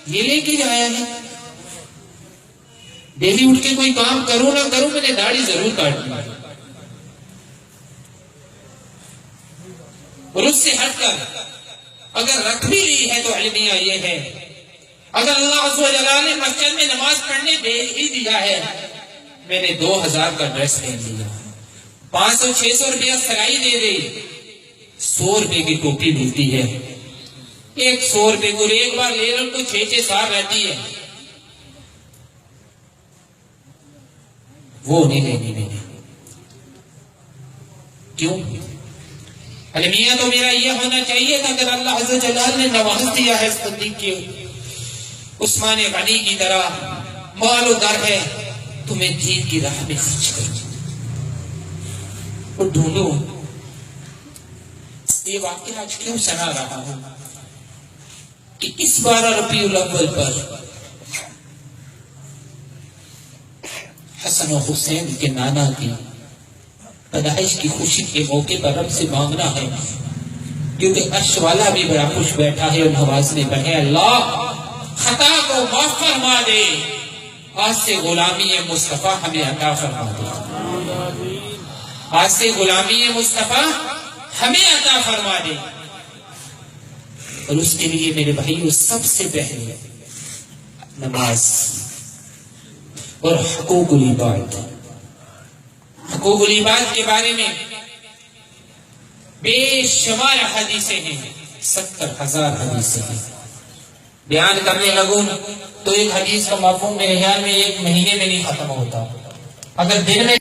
یہ لے کے آیا ہے. ڈیلی اٹھ کے کوئی کام کروں نہ کروں میں نے داڑھی ضرور کاٹنی. اور اس سے ہٹ کر اگر رکھ بھی لی ہے تو علمیہ یہ ہے, اگر اللہ عز و جلال نے مسجد میں نماز پڑھنے بھیج ہی دیا ہے, میں نے 2000 کا ڈریس پہن لیا, 500-600 روپیہ سلائی دے دی, 100 روپے کی ٹوپی ملتی ہے, 100 روپے کو ایک بار لے لوں تو 6-6 سال رہتی ہے, وہ نہیں لینی میں نے. کیوں؟ علمیہ تو میرا یہ ہونا چاہیے تھا اگر اللہ عز و جلال نے نواز دیا ہے صدیق کے عثمان غنی کی طرح مال و در ہے, تمہیں دین کی راہ میں خرچ کرو اور ڈھونڈو. یہ واقعہ آج کیوں سنا رہا ہوں کہ اس 12 ربیع الاول پر حسن و حسین کے نانا کی پیدائش کی خوشی کے موقع پر رب سے مانگنا ہے, کیونکہ عرش والا بھی بڑا خوش بیٹھا ہے اور نوازنے پر ہے. اللہ خطا کو معاف فرما دے, آج سے غلامی مصطفیٰ ہمیں عطا فرما دے, آج سے غلامی مصطفیٰ ہمیں عطا فرما دے. اور اس کے لیے میرے بھائیوں سب سے پہلے نماز اور حقوق العباد, حقوق العباد کے بارے میں بے شمار حدیثیں ہیں, 70,000 حدیثیں ہیں. بیان کرنے لگوں تو ایک حدیث کا مفہوم میرے خیال میں 1 مہینے میں نہیں ختم ہوتا. اگر دن میں